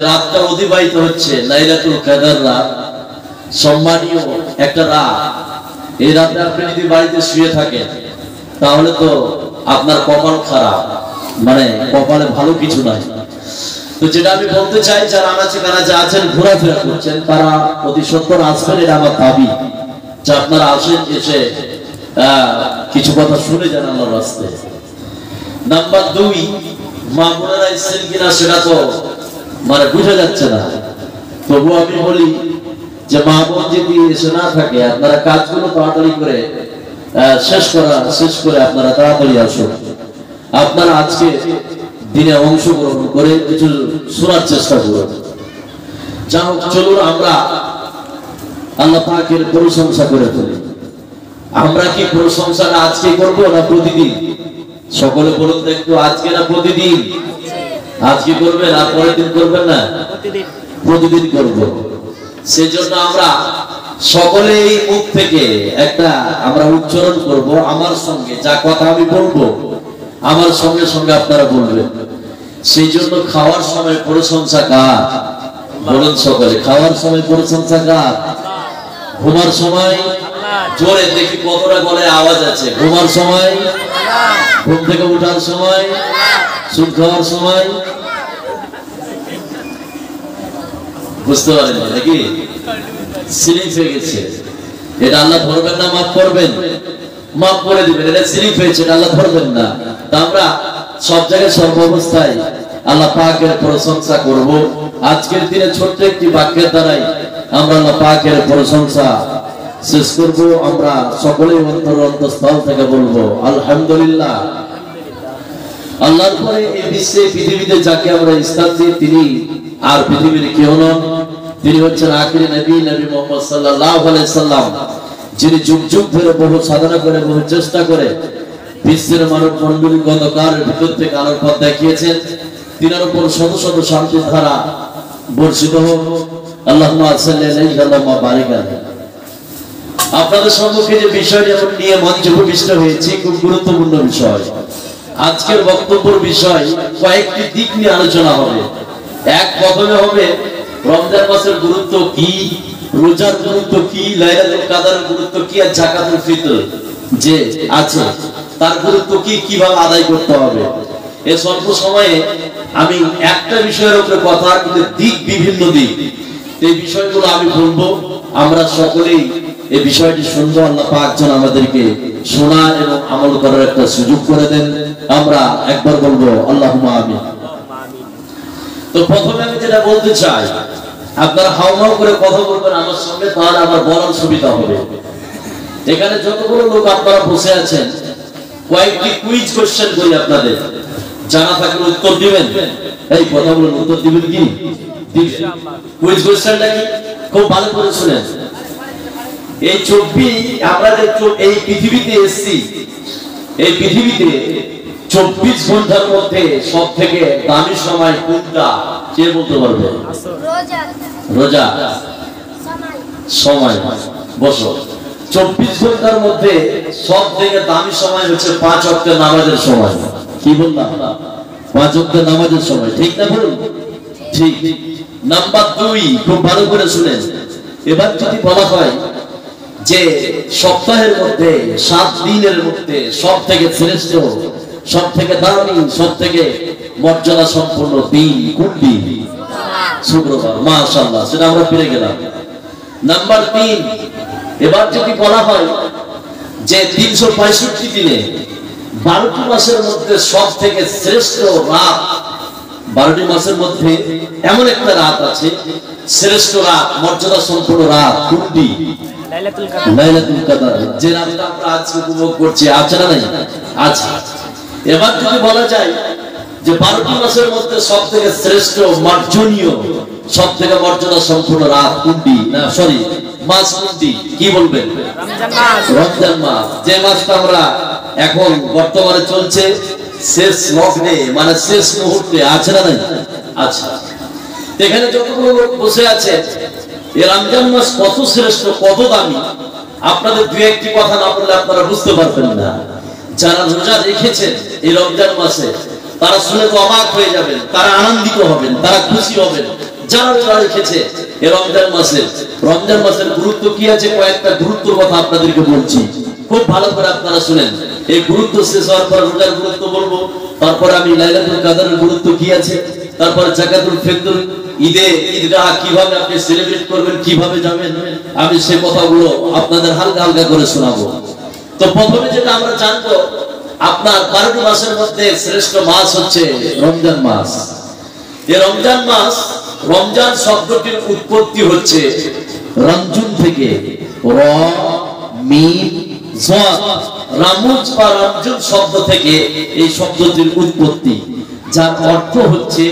রাতটা অতিবাহিত হচ্ছে লাইলাতুল কদর রাত, সম্মানীয় একটা রাত। এই রাতে আপনি যদি বাড়িতে শুয়ে থাকেন তাহলে তো আপনার কপাল খারাপ, মানে কপালে ভালো কিছু নাই। তো যেটা আমি বলতে চাই, যারা আনাচে কানাচে আছেন, ঘোরাফেরা করছেন, তারা অতি সত্বর আসবেন, এটা আমার দাবি যে আপনারা আসেন, এসে কিছু কথা শুনে যান আল্লাহর রাস্তায়। নাম্বার 2, মা বোনেরা এসেছেন কিনা সেটা তো মানে বুঝা যাচ্ছে না। তবু আমি বলি যে মা বোন যদি এসে না থাকে, আপনারা কাজগুলো তাড়াতাড়ি করে শেষ করে আপনারা তাড়াতাড়ি আসুন। আপনারা আজকে দিনে অংশগ্রহণ করে কিছু শোনার চেষ্টা করুন। যা হোক, চলুন আমরা আল্লাহ পাকের প্রশংসা করে ফেলি। আমরা কি প্রশংসাটা আজকে করবো না প্রতিদিন? সকলে বলুন তো একটু, আজকে না প্রতিদিন? আজকে করবেন আর পরের দিন করবেন না? প্রতিদিন করব। সেজন্য আমরা সকলে এই মুখ থেকে একটা আমরা উচ্চারণ করব, আমার সঙ্গে যা কথা আমি বলবো আমার সঙ্গে সঙ্গে আপনারা বলবেন। সেই জন্য খাওয়ার সময় প্রশংসা কার? বলুন সকলে, খাওয়ার সময় প্রশংসা কার? ঘুমার সময় জোরে দেখি কতটা গলে আওয়াজ আছে। ঘুমার সময়, ঘুম থেকে উঠার সময়, সুদ খাওয়ার সময়, বুঝতে পারেন নাকি? সিলিং হয়ে গেছে, এটা আল্লাহ ধরবেন না, মাফ করবেন? মাফ করে দিবেন। এটা সিলিং হয়েছে, এটা আল্লাহ ধরবেন না। তা আমরা সব জায়গায় সর্বাবস্থায় আল্লাহ পাকের প্রশংসা করব। আজকের দিনে ছোট্ট একটি বাক্যের দ্বারাই আমরা আল্লাহ পাকের প্রশংসা শেষ করব। আমরা সকলেই অন্তরস্থল থেকে বলবো আলহামদুলিল্লাহ। আল্লাহর পরে এই বিশ্বে পৃথিবীতে যাকে আমরা স্থান দিই, তিনি আর পৃথিবীর কেউ নন। তিনি হচ্ছেন আখিরি নবী, নবী মুহাম্মদ সাল্লাল্লাহু আলাইহি সাল্লাম, যিনি যুগ যুগ ধরে বহু সাধনা করে, বহু চেষ্টা করে বিশ্বের মানব মণ্ডলী অন্ধকারের ভিতর থেকে আলোর পথ দেখিয়েছেন। তিনার উপর শত শত শান্তির ধারা বর্ষিত হোক। আল্লাহুম্মা সাল্লি আলাইহি ওয়া বারিক আলাইহি। আপনাদের সম্মুখে যে বিষয়টি এখন নিয়ে মঞ্চে উপবিষ্ট হয়েছি, খুব গুরুত্বপূর্ণ বিষয়। আজকের বক্তব্যের বিষয় কয়েকটি দিক নিয়ে আলোচনা হবে। এক, প্রথমে হবে রমজান মাসের গুরুত্ব কি, রোজার গুরুত্ব কি, লাইলাতুল কদরের গুরুত্ব কি, আর যাকাতুল ফিতর যে আছে তার গুরুত্ব কি, কিভাবে আদায় করতে হবে। এই স্বল্প সময়ে আমি একটা বিষয়ের উপরে কথা, কিন্তু দিক বিভিন্ন দিক, এই বিষয়গুলো আমি বলবো। আমরা সকলেই এই বিষয়টি শুনবো। আল্লাহ পাক যেন আমাদেরকে শোনা এবং আমল করার একটা সুযোগ করে দেন। আমরা একবার বলবো আল্লাহুম্মা আমিন। তো প্রথমে আমি যেটা বলতে চাই, আপনারা হাউমাউ করে কথা বলবেন আমার সঙ্গে, তাহলে আমার বলার সুবিধা হবে। এখানে যতগুলো লোক আপনারা বসে আছেন, কয়েকটি কুইজ কোশ্চেন করি আপনাদের, জানা থাকলে উত্তর দিবেন। এই কথাগুলোর উত্তর দিবেন কি? কুইজ কোশ্চেনটা কি খুব ভালো করে শুনেন। এই 24 আমরা যে এই পৃথিবীতে এসেছি, এই পৃথিবীতে 24 ঘন্টার মধ্যে সব থেকে দামি সময় কোনটা? কে বলতে পারবে? রোজা সময়। বসো। 24 ঘন্টার মধ্যে সব থেকে দামি সময় হচ্ছে 5 ওয়াক্ত নামাজের সময়। কি বললাম? 5 ওয়াক্ত নামাজের সময়, ঠিক না বলুন? ঠিক। নাম্বার 2, খুব ভালো করে শুনেন। এবার যদি বলা হয় যে সপ্তাহের মধ্যে 7 দিনের মধ্যে সব থেকে শ্রেষ্ঠ, সব থেকে দামি, সব থেকে মর্যাদা সম্পন্ন দিন কোন দিন? শুক্রবার। মাশাআল্লাহ, সেটা আমরা পেরে গেলাম। নাম্বার 3, এবার যদি বলা হয় যে 365 দিনে 12টি মাসের মধ্যে সব থেকে শ্রেষ্ঠ রাত, 12টি মাসের মধ্যে এমন একটা রাত আছে, শ্রেষ্ঠ রাত, মর্যাদা সম্পন্ন রাত কোনটি? লাইলাতুল কদর, যে রাতটা আমরা আজকে উপভোগ করছি। আছে না নাই? আছে। এবার যদি বলা যায় যে 12টি মাসের মধ্যে সব থেকে শ্রেষ্ঠ, মার্জনীয়, সব থেকে মর্যাদা সম্পন্ন রাত কোনটি? না সরি, মাস কোনটি? কি বলবেন? রমজান মাস। যে মাসটা আমরা এখন বর্তমানে চলছে শেষ লগ্নে, মানে শেষ মুহূর্তে। আছে না নাই? আচ্ছা। এখানে যতগুলো লোক বসে আছে, এই রমজান মাস কত শ্রেষ্ঠ, কত দামি, আপনাদের দুই একটি কথা না বললে আপনারা বুঝতে পারবেন না। যারা রোজা রেখেছেন এই রমজান মাসে, তারা শুনে তো অবাক হয়ে যাবেন, তারা আনন্দিত হবেন, তারা খুশি হবেন যারা রোজা রেখেছে এই রমজান মাসে। রমজান মাসের গুরুত্ব কি আছে, কয়েকটা গুরুত্বের কথা আপনাদেরকে বলছি, খুব ভালো করে আপনারা শুনেন। এই গুরুত্ব শেষ হওয়ার পর রোজার গুরুত্ব বলবো, তারপর আমি লাইলাতুল কাদরের গুরুত্ব কি আছে, তারপর যাকাতুল ফিতর, ঈদগাহ কিভাবে আপনি সেলিব্রেট করবেন, কিভাবে যাবেন, আমি সে কথাগুলো আপনাদের হালকা হালকা করে শোনাবো। তো প্রথমে যেটা আমরা জানবো, আপনার 12টি মাসের মধ্যে শ্রেষ্ঠ মাস হচ্ছে রমজান মাস। এই রমজান মাস, রমজান শব্দটির উৎপত্তি হচ্ছে রমজুন থেকে, র মিম জ, রামুজ বা রমজুন শব্দ থেকে এই শব্দটির উৎপত্তি, যার অর্থ হচ্ছে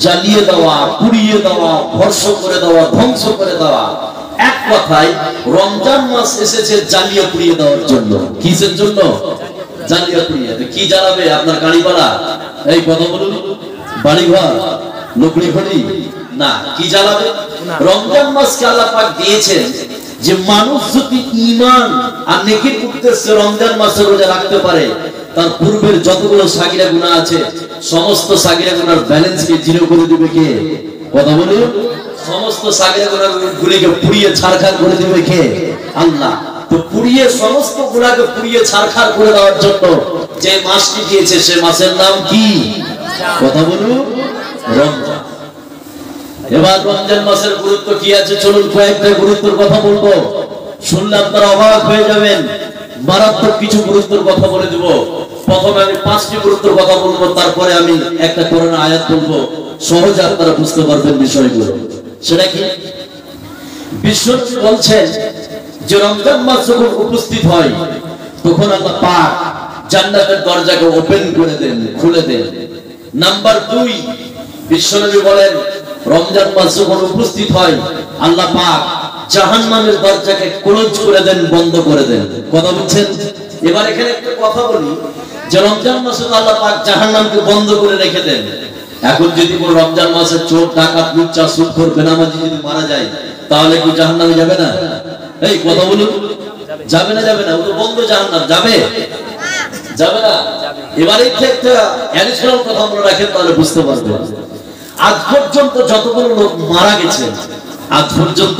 জ্বালিয়ে দেওয়া, পুড়িয়ে দেওয়া, ভর্ষ করে দেওয়া, ধ্বংস করে দেওয়া। এক কথায় রমজান মাস এসেছে জ্বালিয়ে পুড়িয়ে দেওয়ার জন্য। কিসের জন্য? জ্বালিয়ে পুড়িয়ে। কি জ্বালাবে আপনার গাড়িওয়ালা? এই কথা বলুন, বাড়িঘর, লকড়ি খড়ি না, কি জ্বালাবে? রমজান মাসকে আল্লাহ পাক দিয়েছেন যে মানুষ যদি ঈমান আর নেকির উদ্দেশ্যে রমজান মাসে রোজা রাখতে পারে, তার পূর্বের যতগুলো সাগিরা গুনাহ আছে সমস্ত সাগিরা গুনার ব্যালেন্সকে জিরো করে দিবে কে? কথা বলুন। সমস্ত সাগিরা গুনাহগুলিকে পুড়িয়ে ছারখার করে দিবে কে? আল্লাহ। তো পুড়িয়ে, সমস্ত গুনাহকে পুড়িয়ে ছারখার করে দেওয়ার জন্য যে মাসটি দিয়েছে, সে মাসের নাম কি? কথা বলুন, রমজান। এবার রমজান মাসের গুরুত্ব কি আছে, চলুন কয়েকটা গুরুত্বের কথা বলবো, শুনলে আপনারা অবাক হয়ে যাবেন। মারাত্মক কিছু গুরুত্বের কথা বলে দেব। প্রথমে আমি 5টি গুরুত্বের কথা বলবো, তারপরে আমি একটা কোরআন আয়াত বলবো, সহজে আপনারা বুঝতে পারবেন বিষয়গুলো। সেটা কি? বিশ্বনবী বলছেন যে রমজান মাস যখন উপস্থিত হয়, তখন আল্লাহ পাক জান্নাতের দরজাকে ওপেন করে দেন, খুলে দেন। নাম্বার 2, বিশ্বনবী বলেন রমজান মাস যখন উপস্থিত হয়, আল্লাহ পাক জাহান্নামের দরজাকে ক্লোজ করে দেন, বন্ধ করে দেন। কথা বুঝছেন? এবার এখানে একটা কথা বলি, যে রমজান মাসে আল্লাহ পাক জাহান্নামকে বন্ধ করে রেখে দেন। এখন যদি কোন রমজান মাসে চোর, ডাকাত, লুচ্চা, সুদখোর, বেনামাজি যদি মারা যায়, তাহলে কি জাহান্নামে যাবে না? এই কথা বলুন, যাবে না? যাবে না? ও তো বন্ধ জাহান্নাম, যাবে? যাবে না। এবার এই একটা অ্যাডিশনাল কথা মনে রাখেন, তাহলে বুঝতে পারবেন। আজ পর্যন্ত যতগুলো লোক মারা গেছেন, আজ পর্যন্ত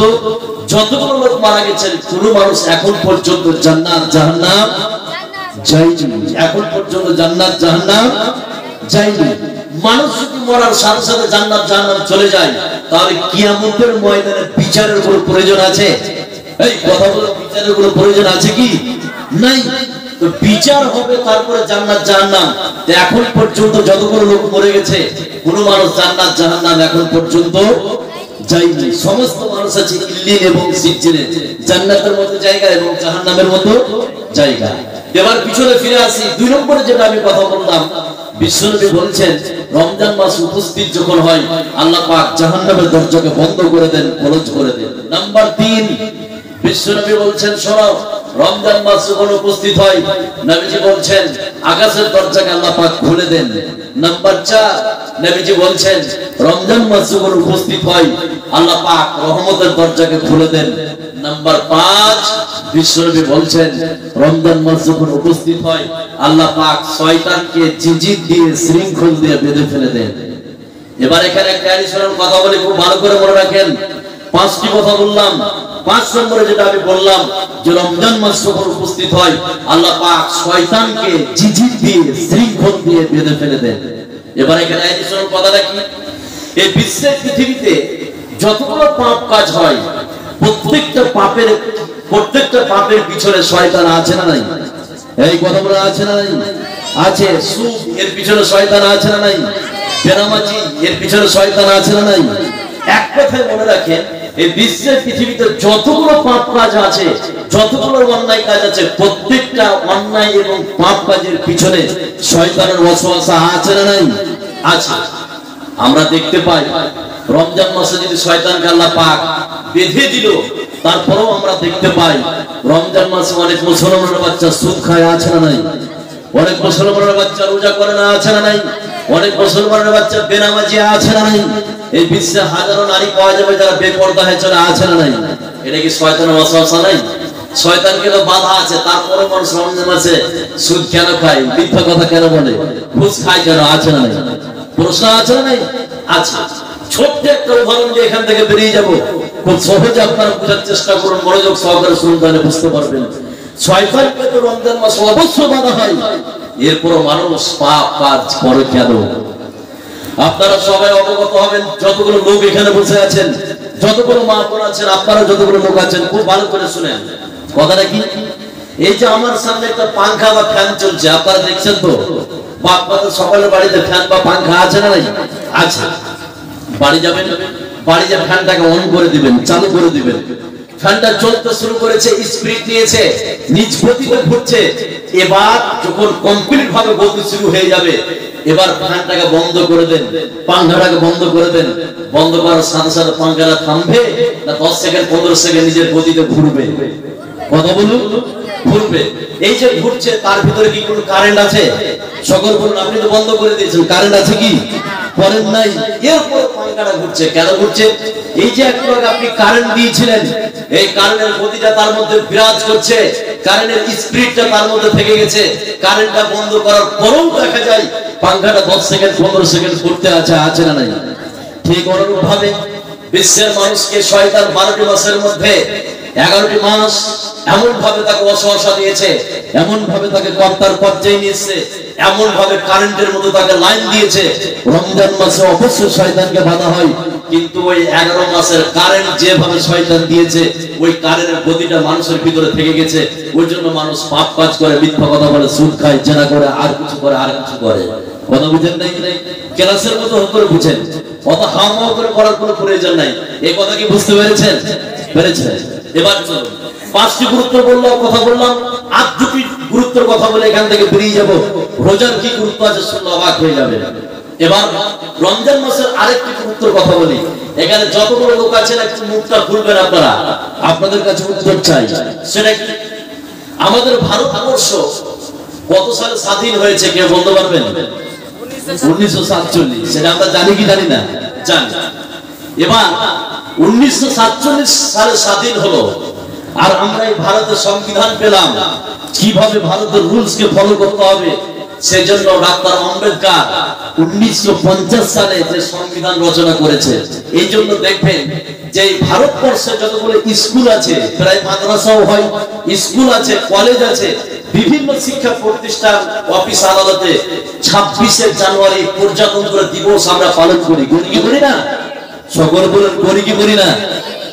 যতগুলো লোক মারা গেছেন, কোন মানুষ এখন পর্যন্ত জান্নাত জাহান্নাম যায়নি। এখন পর্যন্ত জান্নাত জাহান্নাম যায়নি। মানুষ যদি মরার সাথে সাথে জান্নাত জাহান্নাম চলে যায়, তাহলে কিয়ামতের ময়দানে বিচারের কোনো প্রয়োজন আছে? এই কথা বলো, বিচারের কোনো প্রয়োজন আছে কি? নাই। তো বিচার হবে, তারপরে জান্নাত জাহান্নাম। এখন পর্যন্ত যতগুলো লোক মরে গেছে, কোন মানুষ জান্নাত জাহান্নাম এখন পর্যন্ত যায়নি। সমস্ত মানুষ আছে ইল্লিন এবং সিজ্জিনে, জান্নাতের মতো জায়গা এবং জাহান্নামের মতো জায়গা। এবার পিছনে ফিরে আসি, 2 নম্বরে যেটা আমি কথা বললাম, বিশ্বনবী বলছেন রমজান মাস উপস্থিত যখন হয়, আল্লাহ পাক জাহান্নামের দরজাকে বন্ধ করে দেন, ক্লোজ করে দেন। নাম্বার 3, বিশ্বনবী বলছেন শোনো, রমজান মাস যখন উপস্থিত হয়, নবীজি বলছেন আকাশের দরজাকে আল্লাহ পাক খুলে দেন। নাম্বার 4, নবীজি বলছেন রমজান মাস যখন উপস্থিত হয়, আল্লাহ পাক রহমতের দরজাকে খুলে দেন। নাম্বার 5, বিশ্বনবী বলছেন রমজান মাস যখন উপস্থিত হয়, আল্লাহ পাক শয়তানকে জিজির দিয়ে, শৃঙ্খল দিয়ে বেঁধে ফেলে দেন। এবার এখানে একটা অ্যাডিশনাল কথা বলি, খুব ভালো করে মনে রাখেন। 5টি কথা বললাম। 5 নম্বরে যেটা আমি বললাম, যে রমজান মাস যখন উপস্থিত হয়, আল্লাহ পাক শয়তানকে জিজির দিয়ে, শৃঙ্খল দিয়ে বেঁধে ফেলে দেন। এবার এখানে অ্যাডিশনাল কথাটা কি? এই বিশ্বের পৃথিবীতে যতগুলো পাপ কাজ হয়, প্রত্যেকটা পাপের পিছনে শয়তান আছে না নাই? এই কথা বলা আছে না নাই? আছে। সুদ, এর পিছনে শয়তান আছে না নাই? বেনামাজি, এর পিছনে শয়তান আছে না নাই? এক কথায় মনে রাখেন, এই বিশ্বের পৃথিবীতে যতগুলো পাপ কাজ আছে, যতগুলো অন্যায় কাজ আছে, প্রত্যেকটা অন্যায় এবং পাপ কাজের পিছনে শয়তানের ওয়াসওয়াসা আছে না নাই? আছে। আমরা দেখতে পাই রমজান মাসে যদি শয়তানকে আল্লাহ পাক বেঁধে দিল, তারপরেও আমরা দেখতে পাই রমজান মাসে অনেক মুসলমানের বাচ্চা সুদ খায়, আছে না নাই? অনেক মুসলমানের বাচ্চা রোজা করে না, আছে না নাই? অনেক মুসলমানের বাচ্চা বেনামাজি, আছে না নাই? এই বিশ্বে হাজারো নারী পাওয়া যাবে যারা বেপরদা হয়ে চলে, আছে না নাই? এটা কি শয়তানের ওয়াসওয়াসা নাই? শয়তানকে তো বাধা আছে, তারপরে মানুষ রমজান মাসে সুদ কেন খায়, মিথ্যা কথা কেন বলে, ঘুষ খায় কেন, আছে না নাই? প্রশ্ন আছে না নাই? আছে। ছোট্ট একটা উদাহরণ দিয়ে এখান থেকে বেরিয়ে যাব, খুব সহজে আপনারা বোঝার চেষ্টা করুন, মনোযোগ সহকারে শুনুন, তাহলে বুঝতে পারবেন। শয়তানকে তো রমজান মাসে অবশ্যই বাধা হয়, এরপরও মানুষ পাপ কাজ করে কেন? আপনারা সবাই অবগত হবেন, যতগুলো লোক এখানে বসে আছেন, যতগুলো মা বোন আছেন, আপনারা যতগুলো লোক আছেন, খুব ভালো করে শুনেন কথাটা কি। এই যে আমার সামনে একটা পাঙ্খা বা ফ্যান চলছে, আপনারা দেখছেন তো? আপনাদের সকলের বাড়িতে ফ্যান বা পাঙ্খা আছে না নাই? আছে। বাড়ি যাবেন, বাড়ি যে ফ্যানটাকে অন করে দিবেন, চালু করে দিবেন, ফ্যানটা চলতে শুরু করেছে, স্পিড নিয়েছে, নিজ গতিতে ঘুরছে। এবার যখন কমপ্লিট ভাবে গতি শুরু হয়ে যাবে, এবার ফ্যানটাকে বন্ধ করে দেন, পাঙ্খাটাকে বন্ধ করে দেন। বন্ধ করার সাথে সাথে পাঙ্খাটা থামবে না 10 সেকেন্ড 15 সেকেন্ড নিজের গতিতে ঘুরবে? কথা বলুন, ঘুরবে। এই যে ঘুরছে, তার ভিতরে কি কোনো কারেন্ট আছে? সকল বলুন, আপনি তো বন্ধ করে দিয়েছেন, কারেন্ট আছে কি? কারেন্ট নাই। এরপর পাঙ্খাটা ঘুরছে, কেন ঘুরছে? এই যে একটু আগে আপনি কারেন্ট দিয়েছিলেন, এই কারেন্টের গতিটা তার মধ্যে বিরাজ করছে, কারেন্টের স্পিডটা তার মধ্যে থেকে গেছে। কারেন্টটা বন্ধ করার পরেও দেখা যায় পাঙ্খাটা 10 সেকেন্ড 15 সেকেন্ড ঘুরতে আছে না নাই? ঠিক অনুরূপ ভাবে বিশ্বের মানুষকে শয়তান 12টি মাসের মধ্যে 11টি মাস এমন ভাবে তাকে ওয়াসওয়াসা দিয়েছে, এমন ভাবে তাকে কর্তার পর্যায়ে নিয়েছে, এমন ভাবে কারেন্টের মতো তাকে লাইন দিয়েছে। রমজান মাসে অবশ্যই শয়তানকে বাধা হয়, কিন্তু ওই 11 মাসের কারেন্ট যেভাবে শয়তান দিয়েছে, ওই কারেন্টের গতিটা মানুষের ভিতরে থেকে গেছে। ওই জন্য মানুষ পাপ কাজ করে, মিথ্যা কথা বলে, সুদ খায়, জেনা করে, আর কিছু করে, আর কিছু করে। কথা বুঝেন নাই? ক্লাসের মতো করে বুঝেন, অত হাওয়া করে করার কোনো প্রয়োজন নাই। এই কথা কি বুঝতে পেরেছেন? পেরেছেন? এবার চলুন, 5টি গুরুত্ব বললাম, কথা বললাম, আর 2টি গুরুত্বের কথা বলে এখান থেকে বেরিয়ে যাব। রোজার কি গুরুত্ব আছে শুনলে অবাক হয়ে যাবে। এবার রমজান মাসের আরেকটি গুরুত্বের কথা বলি। এখানে যতগুলো লোক আছেন একটু মুখটা খুলবেন আপনারা, আপনাদের কাছে উত্তর চাই। সেটা কি? আমাদের ভারতবর্ষ কত সালে স্বাধীন হয়েছে কেউ বলতে পারবেন? 1947। সেটা আমরা জানি কি জানি না? জানি। এবার 1947 সালে স্বাধীন হলো, আর আমরা এই ভারতের সংবিধান পেলাম। কিভাবে ভারতের রুলস কে ফলো করতে হবে সেজন্য ডাক্তার আম্বেদকর 1950 সালে যে সংবিধান রচনা করেছে। এই জন্য দেখবেন যে এই ভারতবর্ষে যতগুলো স্কুল আছে, প্রায় মাদ্রাসাও হয়, স্কুল আছে, কলেজ আছে, বিভিন্ন শিক্ষা প্রতিষ্ঠান, অফিস আদালতে 26শে জানুয়ারি প্রজাতন্ত্র দিবস আমরা পালন করি। করি কি করি না? সকল বলুন, করি কি করি না?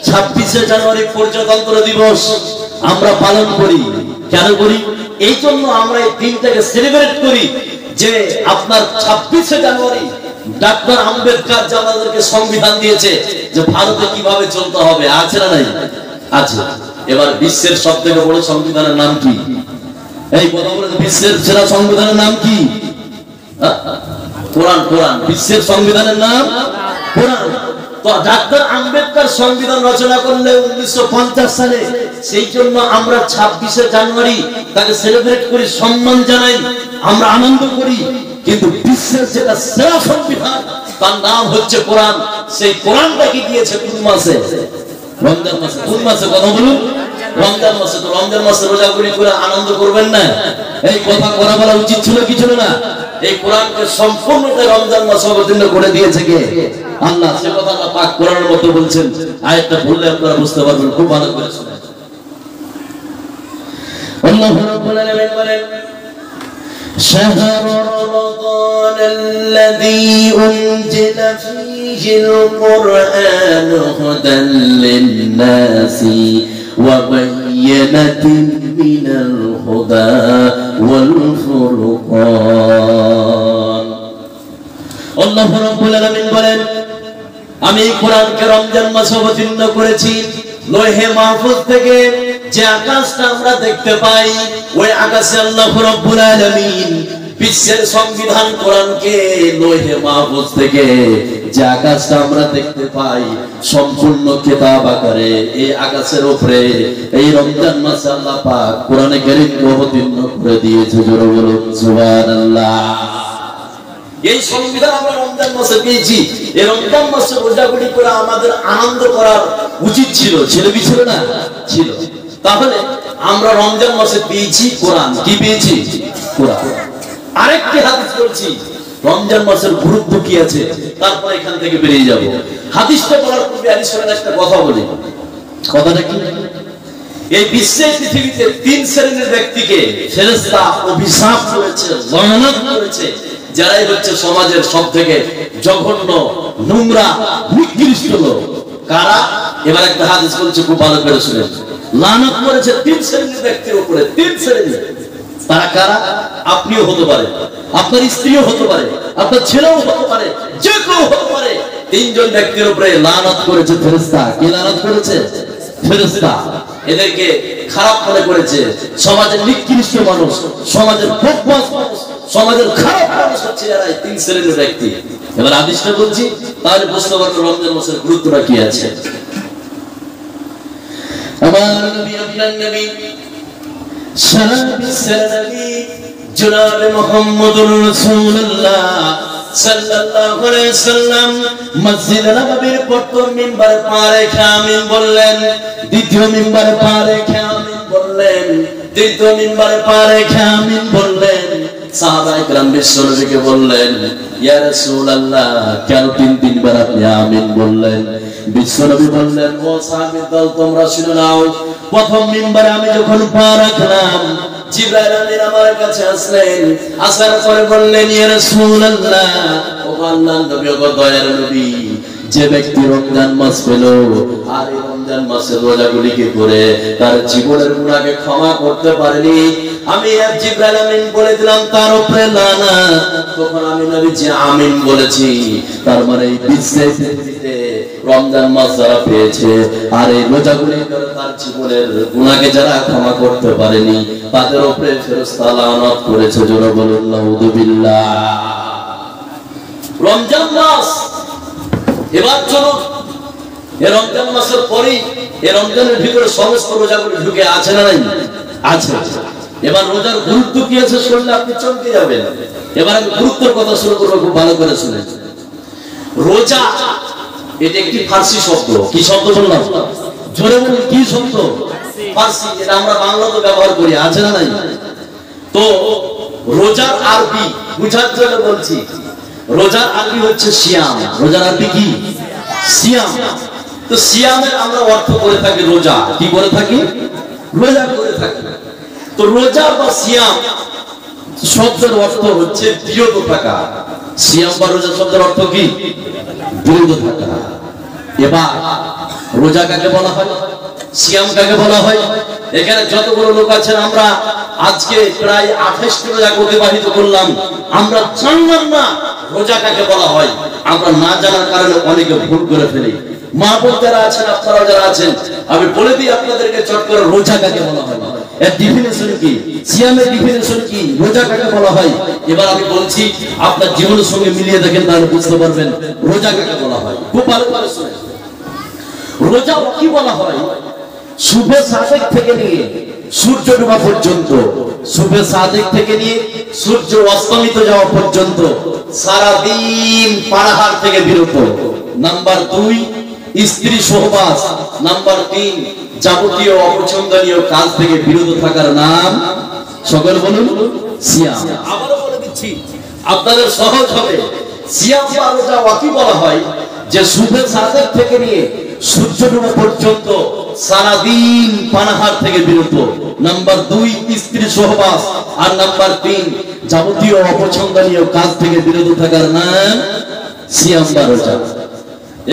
26শে জানুয়ারি প্রজাতন্ত্র দিবস আমরা পালন করি। কেন করি? এই জন্য আমরা এই দিনটাকে সেলিব্রেট করি যে আপনার 26শে জানুয়ারি ডাক্তার আম্বেদকর যে আমাদেরকে সংবিধান দিয়েছে যে ভারতে কিভাবে চলতে হবে। আছে না নাই? আছে। এবার বিশ্বের সবথেকে বড় সংবিধানের নাম কি? এই কথা বলে, বিশ্বের সেরা সংবিধানের নাম কি? কোরআন। কোরআন বিশ্বের সংবিধানের নাম কোরআন। তো ডাক্তার আম্বেদকর সংবিধান রচনা করলে 1950 সালে, সেই জন্য আমরা 26শে জানুয়ারি তাকে সেলিব্রেট করি, সম্মান জানাই, আমরা আনন্দ করি। কিন্তু বিশ্বের যেটা সেরা সংবিধান তার নাম হচ্ছে কোরআন। সেই কোরআনটা কি দিয়েছে কোন মাসে? রমজান মাসে। কোন মাসে? কথা বলুন, রমজান মাসে। তো রমজান মাসে রোজা করে আনন্দ করবেন না? এই কথা করা বলা উচিত ছিল কি ছিল না? এই কোরআনকে সম্পূর্ণটা রমজান মাসে অবতীর্ণ করে দিয়েছে কে? আল্লাহ। সে কথা আল্লাহ পাক কোরআনের মধ্যে বলছেন। আয়াতটা পড়লে আপনারা বুঝতে পারবেন, খুব ভালো করে শুনেন। আল্লাহ রাব্বুল আলামিন বলেন, শাহরু রমাদান আল্লাযী উনজিলা ফীহিল কুরআন হুদাল লিন-নাসি ওয়া বায়্যিনাতিন মিনাল হুদা ওয়াল ফুরকান। আল্লাহ রাব্বুল আলামিন বলেন, আমি এই কোরআনকে রমজান মাসে অবতীর্ণ করেছি লৌহে মাহফুজ থেকে। যে আকাশটা আমরা দেখতে পাই, ওই আকাশে আল্লাহ রাব্বুল আলামিন বিশ্বের সংবিধান কোরআনকে লৌহে মাহফুজ থেকে যে আকাশটা আমরা দেখতে পাই সম্পূর্ণ কিতাব আকারে এই আকাশের উপরে এই রমজান মাসে আল্লাহ পাক কোরআনে কারীমকে অবতীর্ণ করে দিয়েছে। জোরে বলুন সুবহানাল্লাহ। এই সংবিধান আমরা রমজান মাসে পেয়েছি। এই রমজান মাসে রোজাগুলি করে আমাদের আনন্দ করার উচিত ছিল। ছিল কি ছিল না? ছিল। তাহলে আমরা রমজান মাসে পেয়েছি কোরআন। কি পেয়েছি? কোরআন। আরেকটি হাদিস বলছি, রমজান মাসের গুরুত্ব কি আছে, তারপর এখান থেকে বেরিয়ে যাব। হাদিসটা বলার পূর্বে আমি শুনে একটা কথা বলি। কথাটা কি? এই বিশ্বের পৃথিবীতে তিন শ্রেণীর ব্যক্তিকে ফেরেশতা অভিশাপ করেছে, লানত করেছে, যারাই হচ্ছে সমাজের সবথেকে জঘন্য, নোংরা, নিকৃষ্ট লোক। কারা? এবার একটা হাদিস বলছে, খুব ভালো করে শুনেন। লানত করেছে তিন শ্রেণীর ব্যক্তির উপরে, তিন শ্রেণী। তারা কারা? আপনিও হতে পারে, আপনার স্ত্রীও হতে পারে, আপনার ছেলেও হতে পারে, যে কেউ হতে পারে। তিনজন ব্যক্তির উপরে লানত করেছে ফেরেশতা। কে লানত করেছে? ফেরেশতা। এদেরকে খারাপ মনে করেছে, সমাজের নিকৃষ্ট মানুষ, সমাজের বদমাশ মানুষ, সমাজের খারাপ মানুষ হচ্ছে এরা, তিন শ্রেণীর ব্যক্তি। এবার হাদিসটা বলছি, তাহলে বুঝতে পারবো রমজান মাসের গুরুত্বটা কি আছে। আমার নবী, আপনার নবী, সারা বিশ্বের নবী জনাবে মুহাম্মদুর রাসূলুল্লাহ সাল্লাল্লাহু আলাইহি সাল্লাম মসজিদ নববীর প্রথম মিম্বারে পা রেখে আমিন বললেন, দ্বিতীয় মিম্বারে পা রেখে আমিন বললেন, তৃতীয় মিম্বারে পা রেখে আমিন বললেন। সাহাবায়ে কেরাম বিশ্বনবীকে বললেন, ইয়া রাসূলুল্লাহ, কেন তিনবার আপনি আমিন বললেন? বিশ্বনবী বললেন, ও সাহাবীর দল, তোমরা শুনে নাও। প্রথম মিম্বারে আমি যখন পা রাখলাম, জিবরাইল আমিন আমার কাছে আসলেন, আসার পরে বললেন, ইয়া রাসূলুল্লাহ, ও আল্লাহর নবী, ও দয়ার নবী, যে ব্যক্তি রমজান মাস পেল আর এই রমজান মাসের রোজাগুলিকে করে তার জীবনের গুনাহকে ক্ষমা করতে পারেনি, আমি জিবরাইল আমিন বলে দিলাম তার উপরে লানাত। তখন আমি নবীজি আমিন বলেছি। তার মানে এই বিশ্বের পৃথিবীতে রমজান মাস যারা পেয়েছে আর এই রোজাগুলি করে তার জীবনের গুনাহকে যারা ক্ষমা করতে পারেনি, তাদের উপরে ফেরেশতা লানত করেছে। জোরে বলুন নাউযুবিল্লাহ। রমজান মাস এবার চলুন, এই রমজান মাসের পরেই এই রমজানের ভিতরে সমস্ত রোজাগুলি ঢুকে আছে না নাই? আছে। এবার রোজার গুরুত্ব কি আছে শুনলে আপনি চমকে যাবেন। এবার আমি গুরুত্বের কথা শুরু করবো, খুব ভালো করে শুনেন। রোজা এটা একটি ফার্সি শব্দ। কি শব্দ বললাম? জোরে বলুন, কি শব্দ? ফার্সি। এটা আমরা বাংলাতে ব্যবহার করি, আছে না নাই? তো রোজার আরবি বুঝার জন্য বলছি, রোজার আরবি হচ্ছে সিয়াম। রোজার আরবি কি? সিয়াম। তো সিয়ামের আমরা অর্থ করে থাকি রোজা। কি করে থাকি? রোজা করে থাকি। তো রোজা বা সিয়াম শব্দের অর্থ হচ্ছে বিরত থাকা। সিয়াম বা রোজা শব্দের অর্থ কি? বিরত থাকা। এবার রোজা কাকে বলা হয়, সিয়াম কাকে বলা হয়? এখানে যতগুলো লোক আছেন, আমরা আজকে প্রায় 28টি রোজা অতিবাহিত করলাম, আমরা জানলাম না রোজা কাকে বলা হয়। আমরা না জানার কারণে অনেকে ভুল করে ফেলি। মা বোন যারা আছেন, আপনারা যারা আছেন, আমি বলে দিই আপনাদেরকে চট করে, রোজা কাকে বলা হয়, এর ডেফিনিশন কি, সিয়ামের ডেফিনিশন কি, রোজা কাকে বলা হয়। এবার আমি বলছি, আপনার জীবনের সঙ্গে মিলিয়ে দেখেন, তাহলে বুঝতে পারবেন রোজা কাকে বলা হয়। খুব ভালো করে শুনেন। রোজা কি বলা হয়? শুভে সাদেক থেকে নিয়ে সূর্য ডোবা পর্যন্ত, শুভে সাদেক থেকে নিয়ে সূর্য অস্তমিত যাওয়া পর্যন্ত সারাদিন পানাহার থেকে বিরত। নাম্বার 2, স্ত্রী সহবাস। নাম্বার 3, যাবতীয় অপছন্দনীয় কাজ থেকে বিরত থাকার নাম, সকল বলুন, সিয়াম। আবারও বলে দিচ্ছি, আপনাদের সহজ হবে। সিয়াম বা রোজা কি বলা হয়? যে শুভে সাদেক থেকে নিয়ে সূর্য ডোবা পর্যন্ত সারাদিন পানাহার থেকে বিরত। নাম্বার 2, স্ত্রী সহবাস। আর নাম্বার 3, যাবতীয় অপছন্দনীয় কাজ থেকে বিরত থাকার নাম সিয়াম বা রোজা।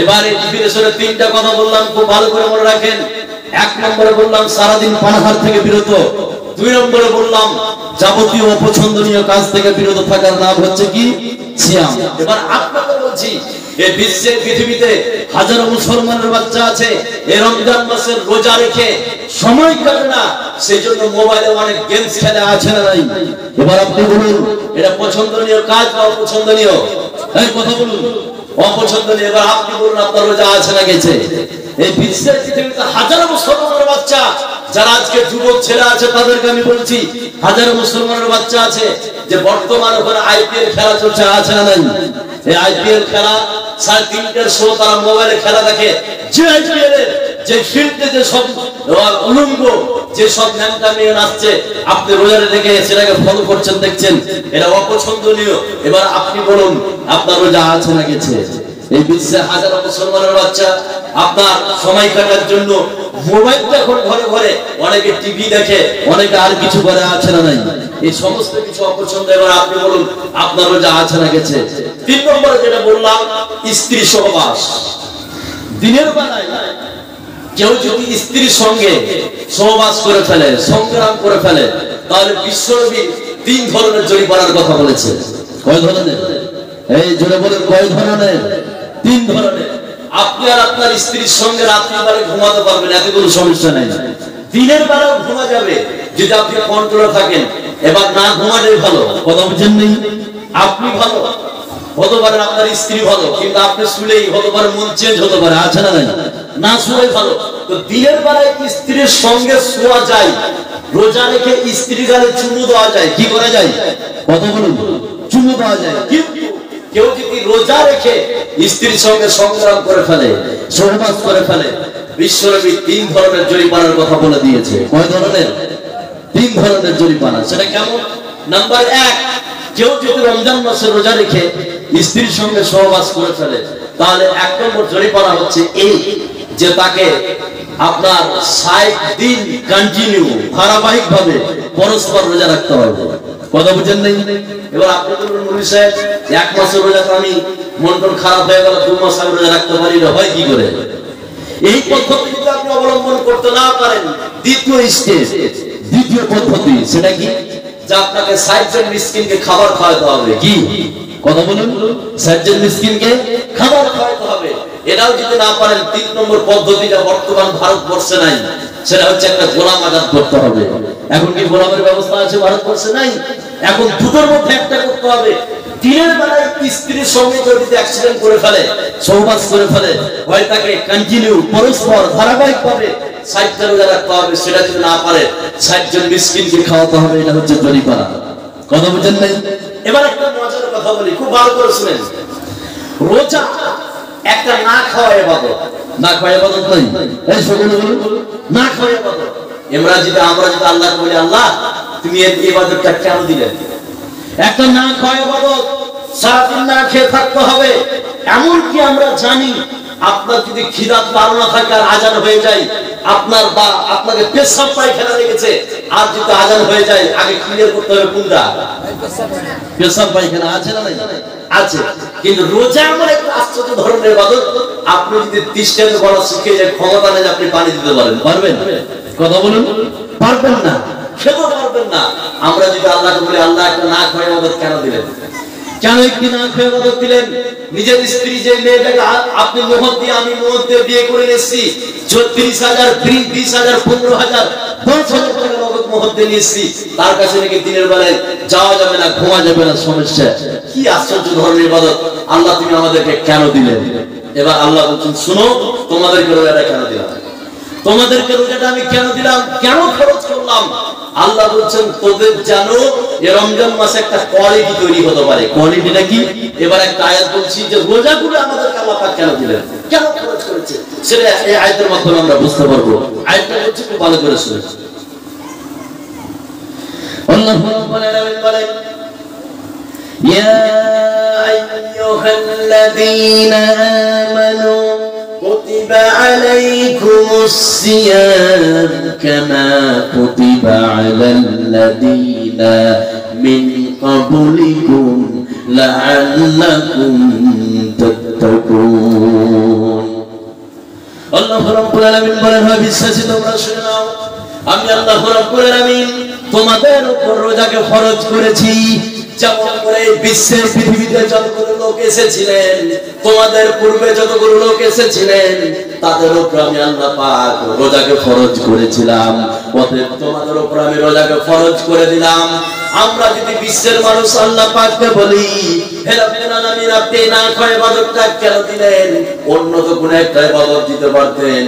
এবারে ডিফিনিশনে 3টা কথা বললাম, খুব ভালো করে মনে রাখেন। 1 নম্বরে বললাম সারাদিন পানাহার থেকে বিরত। 2 নম্বরে বললাম যাবতীয় অপছন্দনীয় কাজ থেকে বিরত থাকার নাম হচ্ছে কি? সিয়াম। এবার আপনাকে বলছি, এই বিশ্বের পৃথিবীতে হাজারো মুসলমানের বাচ্চা আছে, এই রমজান মাসের রোজা রেখে সময় কাটে না, সেই জন্য মোবাইলে অনেক গেমস খেলে, আছে না নাই? এবার আপনি বলুন, এটা পছন্দনীয় কাজ বা অপছন্দনীয়? এই কথা বলুন, অপছন্দনীয়। এবার আপনি বলুন, আপনার রোজা আছে না গেছে? এই বিশ্বের পৃথিবীতে হাজারো মুসলমানের বাচ্চা, যারা আজকে যুবক ছেলে আছে, তাদেরকে আমি বলছি, হাজারো মুসলমানের বাচ্চা আছে যে বর্তমানে ওখানে আইপিএল খেলা চলছে, আছে না নাই? এই আইপিএল খেলা 3:30টার শো, তারা মোবাইলে খেলা দেখে। যে আইপিএল যে ফিল্ডে যে সব উলঙ্গ যে সব ন্যাংটা মেয়ে নাচছে, আপনি রোজারে রেখে সেটাকে ফলো করছেন, দেখছেন এটা অপছন্দনীয়। এবার আপনি বলুন আপনার রোজা আছে না গেছে? এই বিশ্বে হাজারো মুসলমানের বাচ্চা আপনার সময় কাটার জন্য মোবাইলটা এখন ঘরে ঘরে, অনেকে টিভি দেখে, অনেকে আর কিছু করে, আছে না নাই? এই সমস্ত কিছু অপছন্দ। এবার আপনি বলুন আপনার রোজা আছে না গেছে? 3 নম্বরে যেটা বললাম, স্ত্রী সহবাস। দিনের বেলায় কেউ যদি স্ত্রীর সঙ্গে সহবাস করে ফেলে, সংগ্রাম করে ফেলে, তাহলে বিশ্বনবী 3 ধরনের জরিমানার কথা বলেছে। কয় ধরনের? এই জোরে বলেন, কয় ধরনের? 3 ধরনের। আপনি আর আপনার স্ত্রীর সঙ্গে রাত্রিবেলা ঘুমাতে পারবেন, এত কোনো সমস্যা নেই। দিনের বেলাও ঘুমা যাবে যদি আপনি কন্ট্রোলে থাকেন। এবার না ঘুমানোই ভালো, কথা বুঝেন নেই? আপনি ভালো হতে পারেন, আপনার স্ত্রী ভালো, কিন্তু আপনি শুলেই হতে পারে মন চেঞ্জ হতে পারে, আছে না নাই? না শুলেই ভালো। তো দিনের বেলায় স্ত্রীর সঙ্গে শোয়া যায়, রোজা রেখে স্ত্রী গালে চুমু দেওয়া যায়। কি করা যায়? কথা বলুন, চুমু দেওয়া যায়। কিন্তু কেউ যদি রোজা রেখে স্ত্রীর সঙ্গে সংগ্রাম করে ফেলে, সহবাস করে ফেলে, বিশ্বনবী 3 ধরনের জরিমানার কথা বলে দিয়েছে। কয় ধরনের? 3 ধরনের জরিমানা। সেটা কেমন? নাম্বার 1, কেউ যদি রমজান মাসে রোজা রেখে স্ত্রীর সঙ্গে সহবাস করে ফেলে, তাহলে 1 নম্বর জরিমানা হচ্ছে এই যে তাকে আপনার 60 দিন কন্টিনিউ ধারাবাহিক ভাবে পরস্পর রোজা রাখতে হবে। কথা বুঝেন নাই? এবার আপনি বলুন মুফতি সাহেব 1 মাসের রোজা তো আমি মন খারাপ হয়ে গেল, 2 মাস আমি রোজা রাখতে পারি না, হয় কি করে? এই পদ্ধতি যদি আপনি অবলম্বন করতে না পারেন, দ্বিতীয় স্টেজ, দ্বিতীয় পদ্ধতি, সেটা কি? যে আপনাকে 60 জন মিসকিনকে খাবার খাওয়াতে হবে। কি? কথা বলুন, 60 জন মিসকিনকে খাবার খাওয়াতে হবে। এটাও যদি না পারেন, 3 নম্বর পদ্ধতিটা বর্তমান ভারতবর্ষে নাই, সেটা হচ্ছে একটা গোলাম আজাদ করতে হবে। এখন কি গোলামের ব্যবস্থা আছে ভারতবর্ষে? নাই। এখন দুটোর মধ্যে একটা করতে হবে। দিনের বেলায় স্ত্রীর সঙ্গে যদি অ্যাক্সিডেন্ট করে ফেলে, সহবাস করে ফেলে, হয় তাকে কন্টিনিউ পরস্পর ধারাবাহিক ভাবে 60 জন রোজা রাখতে হবে। সেটা যদি না পারে, 60 জন মিসকিনকে খাওয়াতে হবে। এটা হচ্ছে জরিমানা। কথা বুঝেন নাই? এবার একটা মজার কথা বলি, খুব ভালো করে শুনেন। রোজা একটা না খাওয়া ইবাদত। না খাওয়া ইবাদত নয়। এই সকলে বলুন, না খাওয়া ইবাদত। আমরা যদি আল্লাহকে বলি, আল্লাহ তুমি এই ইবাদতটা কেন দিলেন? একটা না খাওয়া ইবাদত, সারাদিন না খেয়ে থাকতে হবে। এমনকি আমরা জানি আপনার যদি খিদা তাড়না থাকে আর আজান হয়ে যায়, আপনাকে পেশাব পায়খানা লেগেছে, আর যদি আজান হয়ে যায়, আগে ক্লিয়ার করতে হবে কোনটা? পেশাব পায়খানা। আছে না নাই? আছে। কিন্তু রোজা এমন একটা আশ্চর্য ধরনের ইবাদত, আপনি যদি 30 টাকা গলা শুকিয়ে যায়, ক্ষমতা নেই আপনি পানি দিতে পারেন, পারবেন? কথা বলুন, পারবেন না, খেতেও পারবেন না। আমরা যদি আল্লাহকে বলি, আল্লাহ একটা না খাওয়া ইবাদত কেন দিলেন? কেন একটি না খাওয়া ইবাদত দিলেন? নিজের স্ত্রী যে মেয়েটাকে আপনি মোহর দিয়ে, আমি মোহর দিয়ে বিয়ে করে এসেছি, 30,000, 20,000, 15,000, 10,000 টাকা নগদ মোহর দিয়ে নিয়েছি, তার কাছে নাকি দিনের বেলায় যাওয়া যাবে না, ঘুমা যাবে না, সমস্যা। কি আশ্চর্য ধরনের ইবাদত! আল্লাহ তুমি আমাদেরকে কেন দিলেন? এবার আল্লাহ বলছেন, শুনো, তোমাদেরকে রোজাটা কেন দিলাম, তোমাদেরকে রোজাটা আমি কেন দিলাম, কেন খরচ করলাম? আল্লাহ বলছেন, তোদের জানো এই রমজান মাসে একটা কোয়ালিটি তৈরি হতে পারে। কোয়ালিটিটা কি? এবার একটা আয়াত বলছি যে রোজাগুলো আমাদেরকে আল্লাহ পাক কেন দিলেন, কেন খরচ করেছে, সেটা এই আয়াতের মাধ্যমে আমরা বুঝতে পারবো। আয়াতটা হচ্ছে খুব ভালো করে শুনুন। আল্লাহু রাব্বুল আলামিন বলেন, ইয়া আইয়ুহাল্লাযীনা আমানু كتب عليكم الصيام كما كتب على الذين من قبلكم لعلكم تتقون। আল্লাহ রাব্বুল আলামিন বলেন, হে বিশ্বাসী তোমরা শুনে নাও, আমি আল্লাহ রাব্বুল আলামিন তোমাদের উপর রোজাকে ফরজ করেছি। যেমন করে বিশ্বের পৃথিবীতে যতগুলো লোক এসেছিলেন, তোমাদের পূর্বে যতগুলো লোক এসেছিলেন, তাদের উপর আমি আল্লাহ পাক রোজাকে ফরজ করেছিলাম। অতএব তোমাদের উপর আমি রোজাকে ফরজ করে দিলাম। আমরা যদি বিশ্বের মানুষ আল্লাহ পাককে বলি, হে রব্বুল আলামিন আপনি না কয় ইবাদতটা কেন দিলেন, অন্য তো কোন একটা ইবাদত দিতে পারতেন।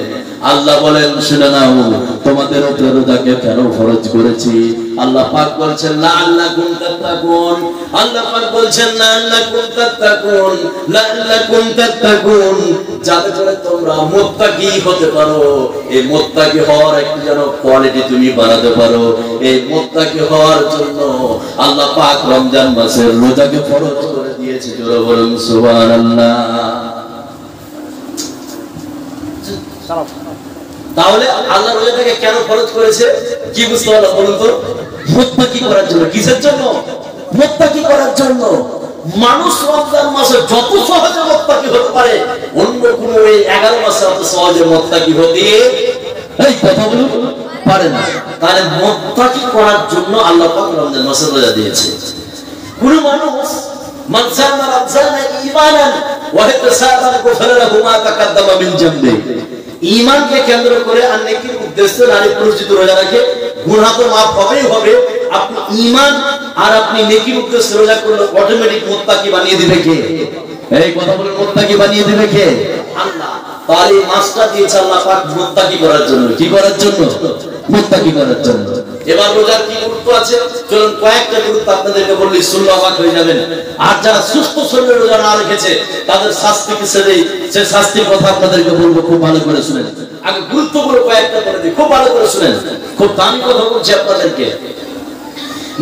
আল্লাহ বলেন শুনে নাও, তোমাদের উপরে রোজাকে কেন ফরজ করেছি। আল্লাহ পাক বলছেন লাআল্লাকুম তাত্তাকুন, আল্লাহ পাক বলছেন লাআল্লাকুম তাত্তাকুন, লাআল্লাকুম তাত্তাকুন, যাতে করে তোমরা মুত্তাকি হতে পারো। এই মুত্তাকি হওয়ার একটি যেন কোয়ালিটি তুমি বানাতে পারো। এই মুত্তাকি হওয়ার জন্য আল্লাহ পাক রমজান মাসের রোজাকে ফরজ করে দিয়েছে। জোরে বলুন সুবহানাল্লাহ। তাহলে আল্লাহ রোজাটাকে কেন ফরজ করেছে কি বুঝতে পারলাম বলুন তো? মুত্তাকি করার জন্য। কিসের জন্য? মুত্তাকি করার জন্য। মানুষ রমজান মাসে যত সহজে মুত্তাকি হতে পারে, অন্য কোন এই 11 মাসে অত সহজে মুত্তাকি হতে এই কথা বলুন পারে না। তাহলে মুত্তাকি করার জন্য আল্লাহ পাক রমজান মাসে রোজা দিয়েছে। কোন মানুষ মান সামা রমজানা ঈমানান ওয়া ইহতিসাবান গুফিরা লাহু মা তাকাদ্দামা মিন জামবি, ঈমানকে কেন্দ্র করে আর নেকির উদ্দেশ্যে নারী পুরুষ যদি রোজা রাখে গুনাহ তো মাফ হবেই হবে। আপনি ঈমান আর আপনি নেকির উদ্দেশ্যে রোজা করলে অটোমেটিক মুত্তাকি বানিয়ে দিবে কে? এই কথা বলে মুত্তাকি বানিয়ে দিবে কে? আল্লাহ। তাহলে এই মাসটা দিয়েছে আল্লাহ পাক মুত্তাকি করার জন্য। কি করার জন্য? মুত্তাকি করার জন্য। এবার রোজার কি গুরুত্ব আছে চলুন কয়েকটা গুরুত্ব আপনাদেরকে বললি শুনলে অবাক হয়ে যাবেন। আর যারা সুস্থ শরীরে রোজা না রেখেছে তাদের শাস্তি কি সেই শাস্তির কথা আপনাদেরকে বলবো, খুব ভালো করে শুনেন। আগে গুরুত্বপূর্ণ কয়েকটা করে দিই, খুব ভালো করে শুনেন। খুব দামি কথা বলছি আপনাদেরকে।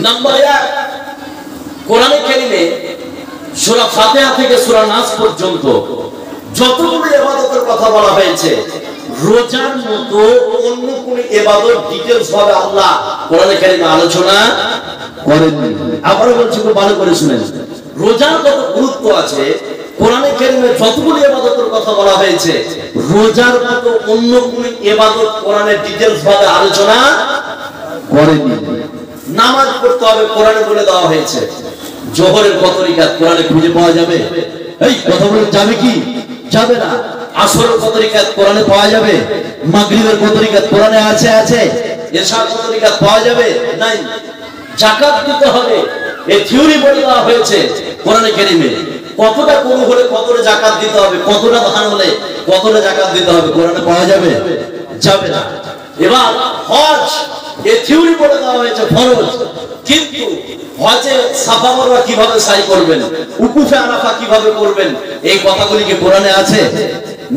নাম্বার 1, কোরআনে কারিমে সূরা ফাতিহা থেকে সূরা নাস পর্যন্ত যতগুলো ইবাদতের কথা বলা হয়েছে, রোজার মতো অন্য কোন ইবাদত ডিটেইলস ভাবে আল্লাহ কোরআনে কারিমে আলোচনা করেননি। আবারো বলছি, খুব ভালো করে শুনেন। রোজার কত গুরুত্ব আছে, কোরআনে কারিমে যতগুলো ইবাদতের কথা বলা হয়েছে, রোজার মতো অন্য কোন ইবাদত কোরআনে ডিটেইলস ভাবে আলোচনা করেননি। নামাজ পড়তে হবে কোরআনে বলে দেওয়া হয়েছে। জোহরের কত রাকাত কোরআনে খুঁজে পাওয়া যাবে? এই কথা বলে যাবে কি? যাবে না। আসরের কত রাকাত কোরআনে পাওয়া যাবে? মাগরিবের কত রাকাত কোরআনে আছে? আছে। এশার কত রাকাত পাওয়া যাবে? নাই। যাকাত দিতে হবে, এই থিওরি বলে দেওয়া হয়েছে কোরআনে কারিমে। কতটা গরু হলে কতটা যাকাত দিতে হবে, কতটা ধান হলে কতটা যাকাত দিতে হবে কোরআনে পাওয়া যাবে? যাবে না। এবার হজ, এই থিওরি বলে দেওয়া হয়েছে ফরজ, কিন্তু হজে সাফা মারওয়া কিভাবে সাই করবেন, উকুফে আরাফা কিভাবে করবেন, এই কথাগুলি কি কোরআনে আছে?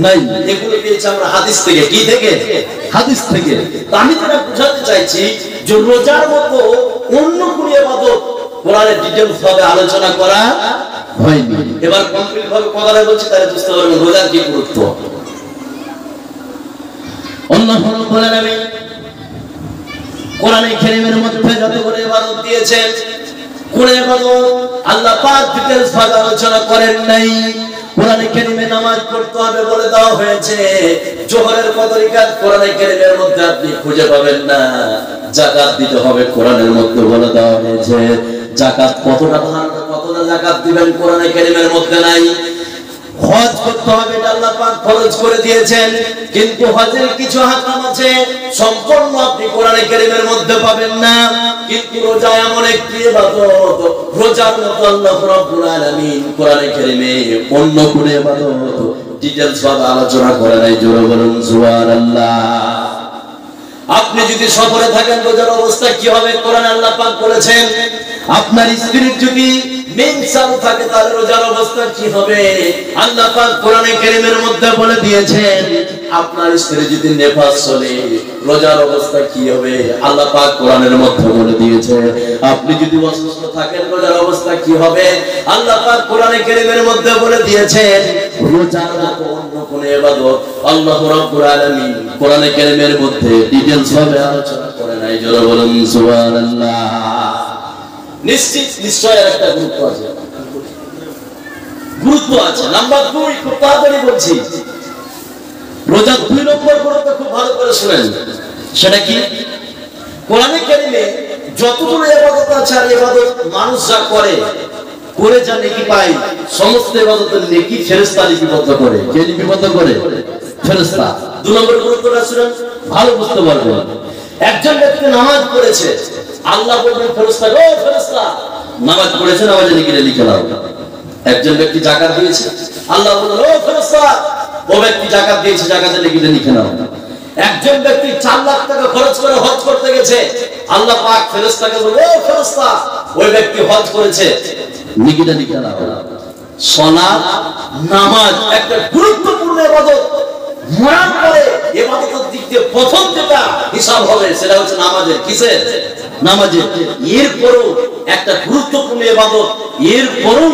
নাই। এগুলো পেয়েছি আমরা হাদিস থেকে। কি থেকে? হাদিস থেকে। আমি যেটা বুঝাতে চাইছি যে রোজার মতো অন্য কোন ইবাদত কোরআনে ডিটেইলস ভাবে আলোচনা করা হয়নি। এবার কমপ্লিট ভাবে কথাটা বলছি, তাহলে বুঝতে পারবেন রোজার কি গুরুত্ব। আল্লাহ রাব্বুল আলামিন কোরআনে কারীমের মধ্যে যতগুলো ইবাদত দিয়েছেন, কোন ইবাদত আল্লাহ পাক ডিটেইলস ভাবে আলোচনা করেন নাই। কোরআনে কারীমে নামাজ পড়তে হবে বলে দেওয়া হয়েছে। জোহরের কত রাকাত কোরআনে কারীমের মধ্যে আপনি খুঁজে পাবেন না। যাকাত দিতে হবে কোরআনের মধ্যে বলে দেওয়া হয়েছে। যাকাত কতটা ধান, কতটা যাকাত দিবেন কোরআনে কারীমের মধ্যে নাই। হজ করতে হবে এটা আল্লাহ পাক ফরজ করে দিয়েছেন, কিন্তু হজের কিছু আহকাম আছে সম্পূর্ণ আপনি কোরআনে কারীমের মধ্যে পাবেন না। কিন্তু রোজা এমন একটি ইবাদত, রোজার মতো আল্লাহ রাব্বুল আলামিন কোরআনে কারীমে অন্য কোন ইবাদত ডিটেইলস ভাবে আলোচনা করে নাই। জোরে বলুন সুবহানাল্লাহ। আপনি যদি সফরে থাকেন রোজার অবস্থা কি হবে কোরআনে আল্লাহ পাক বলেছেন। আপনার স্ত্রীর যদি মেনসাল থাকে তাহলে রোজার অবস্থা কি হবে আল্লাহ পাক কোরআনে কারীমের মধ্যে বলে দিয়েছেন। আপনার স্ত্রী যদি নেফাস চলে রোজার অবস্থা কি হবে আল্লাহ পাক কোরআনের মধ্যে বলে দিয়েছে। আপনি যদি অসুস্থ থাকেন রোজার অবস্থা কি হবে আল্লাহ পাক কোরআনে কারীমের মধ্যে বলে দিয়েছেন। রোজার মতো অন্য কোন ইবাদত আল্লাহ রাব্বুল আলামিন কোরআনে কারীমের মধ্যে ডিটেইলস ভাবে আলোচনা করে নাই। জোরে বলুন সুবহানাল্লাহ। নিশ্চয় একটা গুরুত্ব আছে, গুরুত্ব আছে। নাম্বার 2, খুব তাড়াতাড়ি বলছি। রোজার 2 নম্বর গুরুত্ব খুব ভালো করে শুনেন। সেটা কি? কোরআনে কারীমে যতগুলো ইবাদত আছে আর ইবাদত মানুষ যা করে যা নেকি পায়, সমস্ত ইবাদতের নেকি ফেরেশতা লিপিবদ্ধ করে। কে লিপিবদ্ধ করে? ফেরেশতা। 2 নম্বর গুরুত্বটা শুনেন, ভালো বুঝতে পারবেন। একজন ব্যক্তি নামাজ পড়েছে, আল্লাহ বলবেন ফেরেশতা, ও ফেরেশতা নামাজ পড়েছে, নামাজে নেকিটা লিখে নাও। একজন ব্যক্তি যাকাত দিয়েছে, আল্লাহ বললেন ও ফেরেশতা ও ব্যক্তি যাকাত দিয়েছে, যাকাতের নেকিটা লিখে নাও। একজন ব্যক্তি 4 লাখ টাকা খরচ করে হজ করতে গেছে, আল্লাহ পাক ফেরেশতাকে বললেন ও ফেরেশতা ওই ব্যক্তি হজ করেছে, নেকিটা লিখে নাও। সালাত নামাজ একটা গুরুত্বপূর্ণ ইবাদত। মরার পরে ইবাদতের দিক দিয়ে প্রথম যেটা হিসাব হবে সেটা হচ্ছে নামাজের। কিসের? নামাজের। এরপরও একটা গুরুত্বপূর্ণ ইবাদত, এরপরও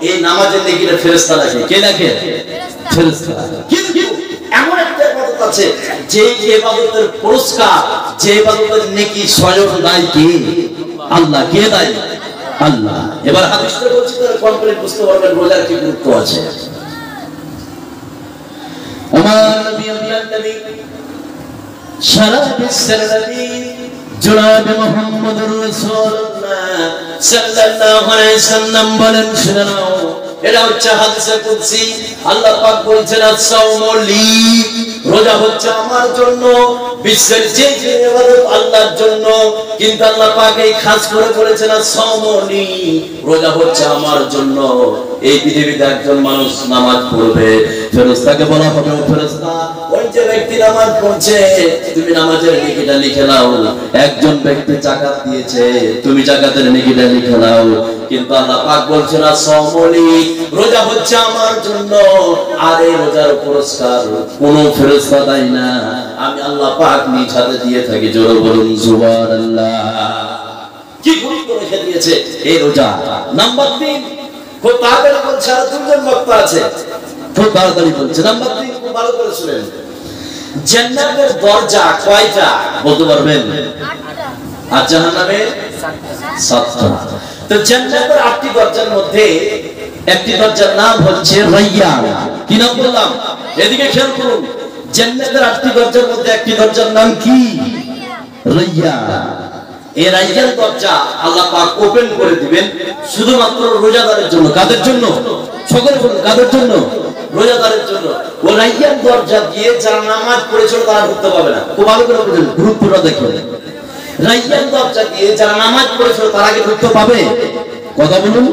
এই নামাজের নেকিটা ফেরেশতা রাখে। কে রাখে? ফেরেশতা। কিন্তু এমন একটা ইবাদত আছে যে ইবাদতের পুরস্কার, যে ইবাদতের নেকি স্বয়ং দেয় কে? আল্লাহ। কে দেয়? আল্লাহ। এবার হাদিসটা বলছি তাহলে কমপ্লিট বুঝতে পারবেন রোজার কি গুরুত্ব আছে। আমার নবী আল্লাহর নবী সারা বিশ্বের নবী জনাব মুহাম্মদুর রাসূলুল্লাহ সাল্লাল্লাহু আলাইহি ওয়াসাল্লাম বলেন, শুনে নাও, এটা হচ্ছে হাদিসে কুদসি। আল্লাহ পাক বলেছেন আস-সাওমু লি, রোজা হচ্ছে আমার জন্য। বিশ্বের যে ইবাদত আল্লাহর জন্য, কিন্তু আল্লাহ পাক এই খাস করে বলেছেন আস-সাওমু লি, রোজা হচ্ছে আমার জন্য। এই পৃথিবীতে একজন মানুষ নামাজ পড়বে, ফেরেশতাকে বলা হবে ও ফেরেশতা ওই যে ব্যক্তি নামাজ পড়ছে তুমি নামাজের নেকিটা লিখে নাও। একজন ব্যক্তি যাকাত দিয়েছে, তুমি যাকাতের নেকিটা লিখে নাও। কিন্তু আল্লাহ পাক বলছেন আস-সাওমু লি, রোজা হচ্ছে আমার জন্য। আর এই রোজার পুরস্কার কোন ফেরেশতা দেয় না, আমি আল্লাহ পাক নিজ হাতে দিয়ে থাকি। জোরে বলুন সুবহানাল্লাহ। কি গুরুত্ব রেখে দিয়েছে এই রোজা। নাম্বার 3 খুব তাড়াতাড়ি বলছে, আর 2 জন বক্তা আছে, খুব তাড়াতাড়ি বলছে। নাম্বার 3 খুব ভালো করে শুনেন, জান্নাতের দরজা কয়টা বলতে পারবেন? 8টা। আর জাহান্নামের 7টা। তো জান্নাতের 8টি দরজার মধ্যে একটি দরজার নাম হচ্ছে রায়্যান। কি নাম বললাম? এদিকে খেয়াল করুন, জান্নাতের 8টি দরজার মধ্যে একটি দরজার নাম কি? রায়্যান। এই রায়্যান দরজা আল্লাহ পাক ওপেন করে দিবেন শুধুমাত্র রোজাদারের জন্য। কাদের জন্য? সকলে বলুন, কাদের জন্য? রোজাদারের জন্য। ও রায়্যান দরজা দিয়ে যারা নামাজ পড়েছিল তারা ঢুকতে পাবে না। খুব ভালো করে বুঝুন, গুরুত্বটা দেখুন। রায়্যান দরজা দিয়ে যারা নামাজ পড়েছিল তারা কি ঢুকতে পাবে? কথা বলুন।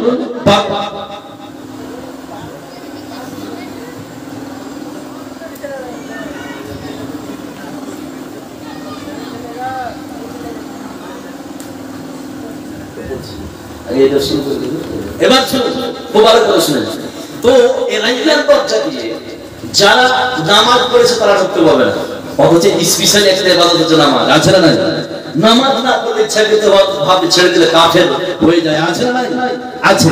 এবার শুনুন, খুব ভালো করে শুনেন। তো এই রায়্যান দরজা দিয়ে যারা নামাজ পড়েছে তারা ঢুকতে পাবে না। অথচ স্পেশাল একটা ইবাদত হচ্ছে নামাজ। আছে না নাই? নামাজ না পড়লে ভাবে ছেড়ে দিলে কাফের হয়ে যায়। আছে না নাই? আছে।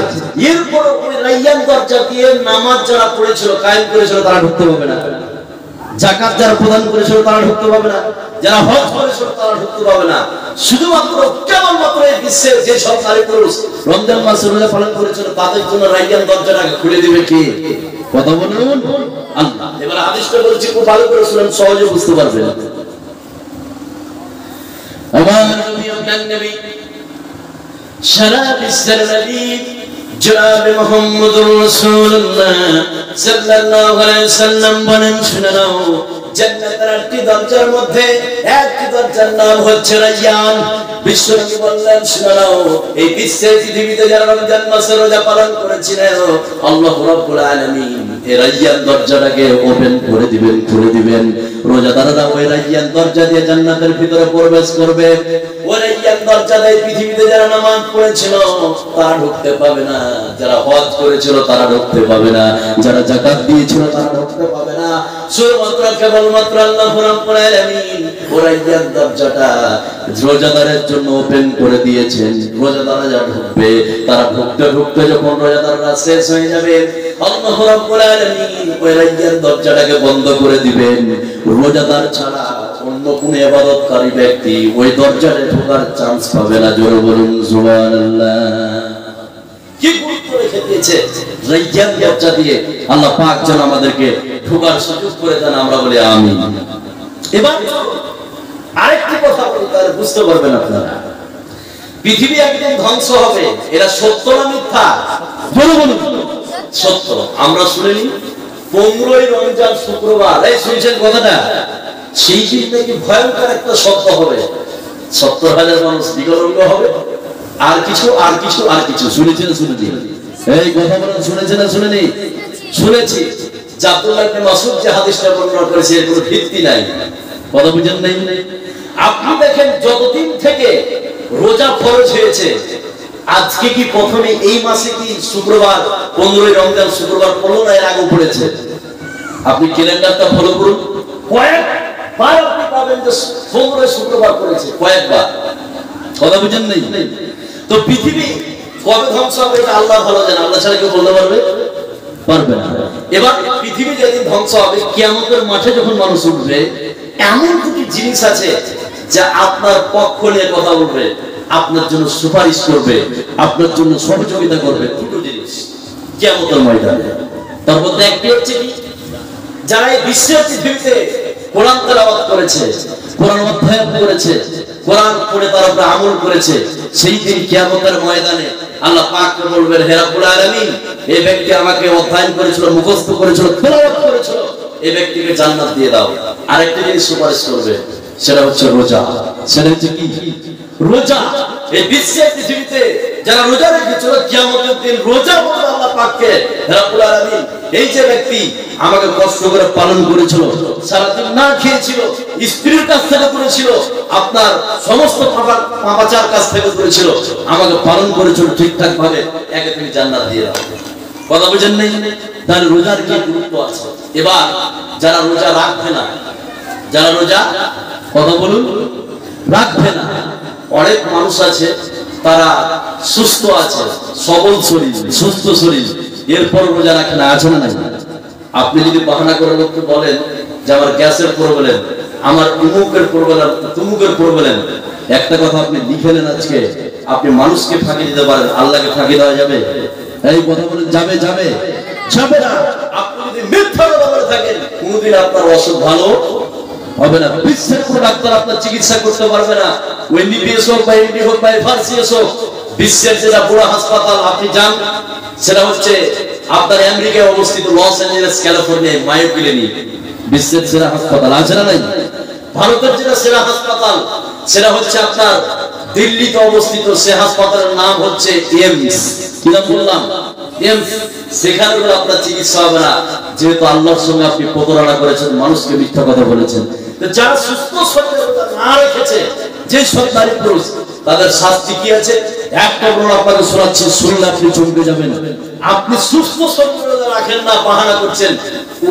এরপর ওই রায়্যান দরজা দিয়ে নামাজ যারা পড়েছিল, কায়েম করেছিল তারা ঢুকতে পাবে না। যাকাত যারা প্রদান করেছিল তারা ঢুকতে পাবে না। যারা হজ করেছিল তারা ঢুকতে পাবে না। শুধুমাত্র কেবলমাত্র এই বিশ্বের যে সব নারী পুরুষ রমজান মাসে রোজা পালন করেছিল তাদের জন্য রায়্যান দরজাটাকে খুলে দিবে কে? কথা বলুন, আল্লাহ। এবার হাদিসটা বলছি, খুব ভালো করে শুনুন, সহজে বুঝতে পারবেন। আমার নবী আল্লাহর নবী সারা বিশ্বের নবী জনাব মুহাম্মদুর রাসূলুল্লাহ সাল্লাল্লাহু আলাইহি ওয়াসাল্লাম বলেন, শুনে নাও, জান্নাতের 8টি দরজার মধ্যে একটি দরজার নাম হচ্ছে রায়্যান। বিশ্বনবী বললেন, শুনে নাও, এই বিশ্বের পৃথিবীতে যারা রমজান মাসে রোজা পালন করেছিলেন আল্লাহ রাব্বুল আলামিন এই রায়্যান দরজাটাকে ওপেন করে দিবেন, খুলে দিবেন। রোজাদাররা ওই রায়্যান দরজা দিয়ে জান্নাতের ভিতরে প্রবেশ করবে। ওই রায়্যান দরজা দিয়ে পৃথিবীতে যারা নামাজ পড়েছিল তারা ঢুকতে পাবে না, যারা হজ করেছিল তারা ঢুকতে পাবে না, যারা যাকাত দিয়েছিল তারা ঢুকতে পাবে না। শুধুমাত্র কেবলমাত্র আল্লাহ রাব্বুল আলামিন ওই রায়্যান দরজাটা রোজাদারের জন্য ওপেন করে দিয়েছেন। রোজাদাররা যা ঢুকবে তারা ঢুকতে ঢুকতে যখন রোজাদাররা শেষ হয়ে যাবে আল্লাহ রাব্বুল আলামিন ওই রায়্যান দরজাটাকে বন্ধ করে দিবেন। রোজাদার ছাড়া অন্য কোন ইবাদতকারী ব্যক্তি ওই দরজায় ঢোকার চান্স পাবে না। জোরে বলুন সুবহানাল্লাহ। কি গুরুত্ব রেখে দিয়েছে রায়্যান দরজা দিয়ে আল্লাহ পাক যেন আমাদেরকে ঢোকার সুযোগ করে দেন। আমরা বলি আমিন। এবার আরেকটি কথা বলি, তাহলে বুঝতে পারবেন আপনারা। পৃথিবী একদিন ধ্বংস হবে, এরা সত্য না মিথ্যা? জোরে বলুন। সত্য। আমরা শুনিনি 15ই রমজান শুক্রবার, এই শুনছেন কথাটা? সেই দিন নাকি ভয়ঙ্কর একটা শব্দ হবে। 70,000 মানুষ বিকলাঙ্গ হবে, আর কিছু আর কিছু আর কিছু। শুনেছেন শুনেছি এই কথা বলেন, শুনেছেন না শুনেনি? শুনেছি। আব্দুল্লাহ ইবনে মাসউদ যে হাদিসটা বর্ণনা করেছে এর কোনো ভিত্তি নাই, কথা বুঝেন নাই? আপনি দেখেন যতদিন থেকে রোজা ফরজ হয়েছে, আজকে কি প্রথমে এই মাসে কি শুক্রবার 15ই রমজান শুক্রবার পড়লো না এর আগে পড়েছে? আপনি ক্যালেন্ডারটা ফলো করুন, কয়েকবার আপনি পাবেন যে 15 শুক্রবার পড়েছে, কয়েকবার। কথা বুঝেন নাই? তো পৃথিবী কবে ধ্বংস হবে এটা আল্লাহ ভালো জানেন, আল্লাহ ছাড়া কেউ বলতে পারবে? পারবে না। এবার পৃথিবী যেদিন ধ্বংস হবে, কিয়ামতের মাঠে যখন মানুষ উঠবে, এমন দুটি জিনিস আছে যা আপনার পক্ষ নিয়ে কথা বলবে, আপনার জন্য সুপারিশ করবে, আপনার জন্য সহযোগিতা করবে। দুটো জিনিস কিয়ামতের ময়দানে। তার মধ্যে একটি হচ্ছে কি, যারা এই বিশ্বের পৃথিবীতে কোরআন তেলাওয়াত করেছে, কোরআন অধ্যয়ন করেছে, কোরআন পড়ে তার উপরে আমল করেছে, সেই দিন কিয়ামতের ময়দানে আল্লাহ পাক বলবেন, হে রব্বুল আলামিন, এই ব্যক্তি আমাকে অধ্যয়ন করেছিল, মুখস্থ করেছিল, তেলাওয়াত করেছিল, এই ব্যক্তিকে জান্নাত দিয়ে দাও। আরেকটা জিনিস সুপারিশ করবে, সেটা হচ্ছে রোজা। সেটা হচ্ছে কি? রোজা। এই বিশ্বের পৃথিবীতে যারা রোজা রেখেছিল, কিয়ামতের দিন রোজা বলবে আল্লাহ পাককে, হে রব্বুল আলামিন, এই যে ব্যক্তি আমাকে কষ্ট করে পালন করেছিল, সারাদিন না খেয়েছিল, স্ত্রীর কাছ থেকে করেছিল, আপনার সমস্ত পাপাচার কাছ থেকে করেছিল, আমাকে পালন করেছিল ঠিকঠাক ভাবে, একে তুমি জান্নাত দিয়ে দাও। কথা বুঝেন নাই? তাহলে রোজার কি গুরুত্ব আছে। এবার যারা রোজা রাখবে না, যারা রোজা, কথা বলুন, রাখবে না, অনেক মানুষ আছে তারা সুস্থ আছে, সবল শরীর, সুস্থ শরীর, এরপর রোজা রাখে না, আছে না? আপনি যদি বাহানা করে লোককে বলেন যে আমার গ্যাসের প্রবলেম, আমার অমুকের প্রবলেম, তুমুকের প্রবলেম, একটা কথা আপনি লিখে নেন আজকে, আপনি মানুষকে ফাঁকি দিতে পারেন, আল্লাহকে ফাঁকি দেওয়া যাবে? এই কথা বলেন, যাবে? যাবে যাবে না। আপনি যদি মিথ্যা কথা বলে থাকেন, কোনদিন আপনার অসুখ ভালো হবে না। বিশ্বের কোন ডাক্তার আপনার চিকিৎসা করতে পারবে না, ওই এমবিবিএস হোক বা এমডি হোক বা এফআরসিএস হোক। বিশ্বের যেটা বড় হাসপাতাল আপনি যান, সেটা হচ্ছে আপনার আমেরিকায় অবস্থিত লস অ্যাঞ্জেলেস ক্যালিফোর্নিয়ায় মায়ো ক্লিনিক, বিশ্বের সেরা হাসপাতাল, আছে না নাই? ভারতের যেটা সেরা হাসপাতাল সেটা হচ্ছে আপনার দিল্লিতে অবস্থিত, সে হাসপাতালের নাম হচ্ছে এইমস। কি নাম বললাম? এইমস। সেখানে আপনার চিকিৎসা হবে না, যেহেতু আল্লাহর সঙ্গে আপনি প্রতারণা করেছেন, মানুষকে মিথ্যা কথা বলেছেন। যারা সুস্থ শরীরে না রেখেছে, যে সব নারী পুরুষ, তাদের শাস্তি কি আছে? একটা বড় আপনাকে শোনাচ্ছি, শুনলে আপনি চমকে যাবেন। আপনি সুস্থ শরীরে রোজা রাখেন না, বাহানা করছেন,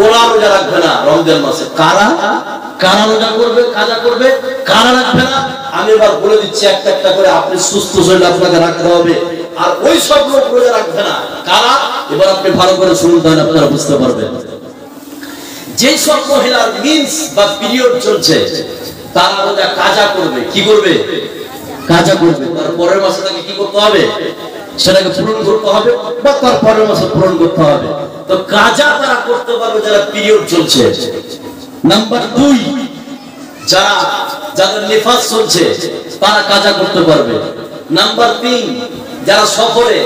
ওরা রোজা রাখবে না রমজান মাসে। কারা কারা রোজা করবে, কাজা করবে, কারা রাখবে না? আমি এবার বলে দিচ্ছি একটা একটা করে। আপনি সুস্থ শরীরে আপনাকে রাখতে হবে, আর ওই সব লোক রোজা রাখবে না। কারা? এবার আপনি ভালো করে শুনুন, তাহলে আপনারা বুঝতে পারবেন। যে সব মহিলার মিন্স বা পিরিয়ড চলছে, তারা রোজা কাজা করবে। কি করবে? কাজা করবে। তার পরের মাসে তাকে কি করতে হবে? সেটাকে পূরণ করতে হবে, বা তার পরের মাসে পূরণ করতে হবে। তো কাজা তারা করতে পারবে যারা পিরিয়ড চলছে। নাম্বার 2, যাদের নিফাস চলছে, তারা কাজা করতে পারবে। নাম্বার 3, যারা সফরে,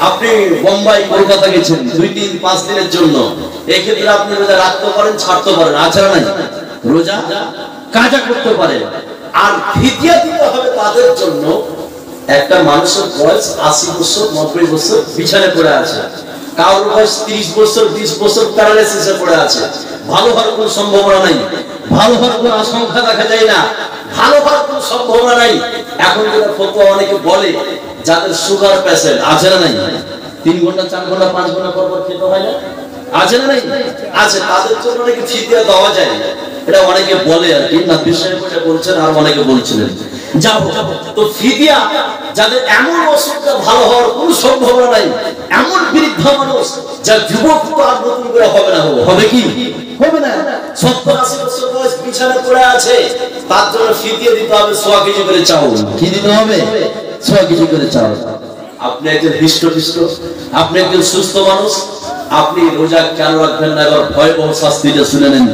আপনি বোম্বাই কলকাতা গেছেন 2, 3, 5 দিনের জন্য, এই ক্ষেত্রে আপনি রোজা রাখতে পারেন, ছাড়তে পারেন, আছে না নাই? রোজা কাজা করতে পারেন। আর ফিদিয়া দিতে হবে তাদের জন্য, একটা মানুষের বয়স 80 বছর 90 বছর বিছানায় পড়ে আছে, কারোর বয়স 30 বছর 20 বছর প্যারালাইসিসে পড়ে আছে, ভালো হওয়ার কোনো সম্ভাবনা নাই, ভালো হওয়ার কোনো আশঙ্কা দেখা যায় না, ভালো হওয়ার কোনো সম্ভাবনা নাই। এখন যেটা ফতোয়া অনেকে বলে, যাদের সুগার পেশেন্ট, আছে না নাই? 3 ঘন্টা 4 ঘন্টা 5 ঘন্টা পর পর খেতে হয় না, আছে না নাই? আছে। তাদের জন্য নাকি ফিদিয়া দেওয়া যায়, এটা অনেকে বলে আর কি, না বিষয়ে বসে বলছেন, আর অনেকে বলছিলেন। যাও তো ফিদিয়া, যাদের এমন অসুখটা ভালো হওয়ার কোনো সম্ভাবনা নাই, এমন বৃদ্ধ মানুষ যা যুবক তো আর নতুন করে হবে না, হবে কি? হবে না। 70-80 বছর বয়স বিছানায় পড়ে আছে, তার জন্য ফিদিয়া দিতে হবে 100 কেজি করে চাউল। কি দিতে হবে? 100 কেজি করে চাউল। আপনি একজন হৃষ্টপুষ্ট, আপনি একজন সুস্থ মানুষ, আপনি রোজা কেন রাখবেন না? এবার ভয়াবহ শাস্তিটা শুনে নেন।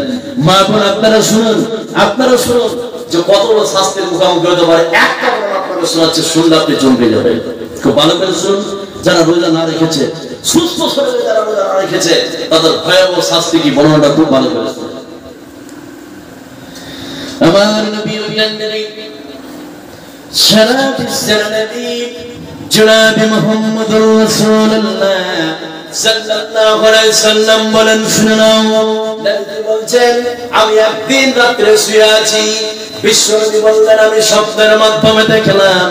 মা বোন আপনারা শুনুন, আপনারা শুনুন যে কত বড় শাস্তির মুখোমুখি হতে পারে। একটা বড় আপনাকে শোনাচ্ছে, শুনলে আপনি চমকে যাবেন। খুব ভালো করে শুনুন। যারা রোজা না রেখেছে, সুস্থ শরীরে যারা রোজা না রেখেছে, তাদের ভয়াবহ শাস্তি কি বর্ণনাটা খুব ভালো করে শুনুন। আমার নবী সারা বিশ্বের নবী জনাব মুহাম্মদুর রাসূলুল্লাহ সাল্লাল্লাহু আলাইহি সাল্লাম বলেন, শুনে নাও। নবী বলছেন, আমি একদিন রাতে শুয়ে আছি, বিশ্বনবী বললেন, আমি স্বপ্নের মাধ্যমে দেখলাম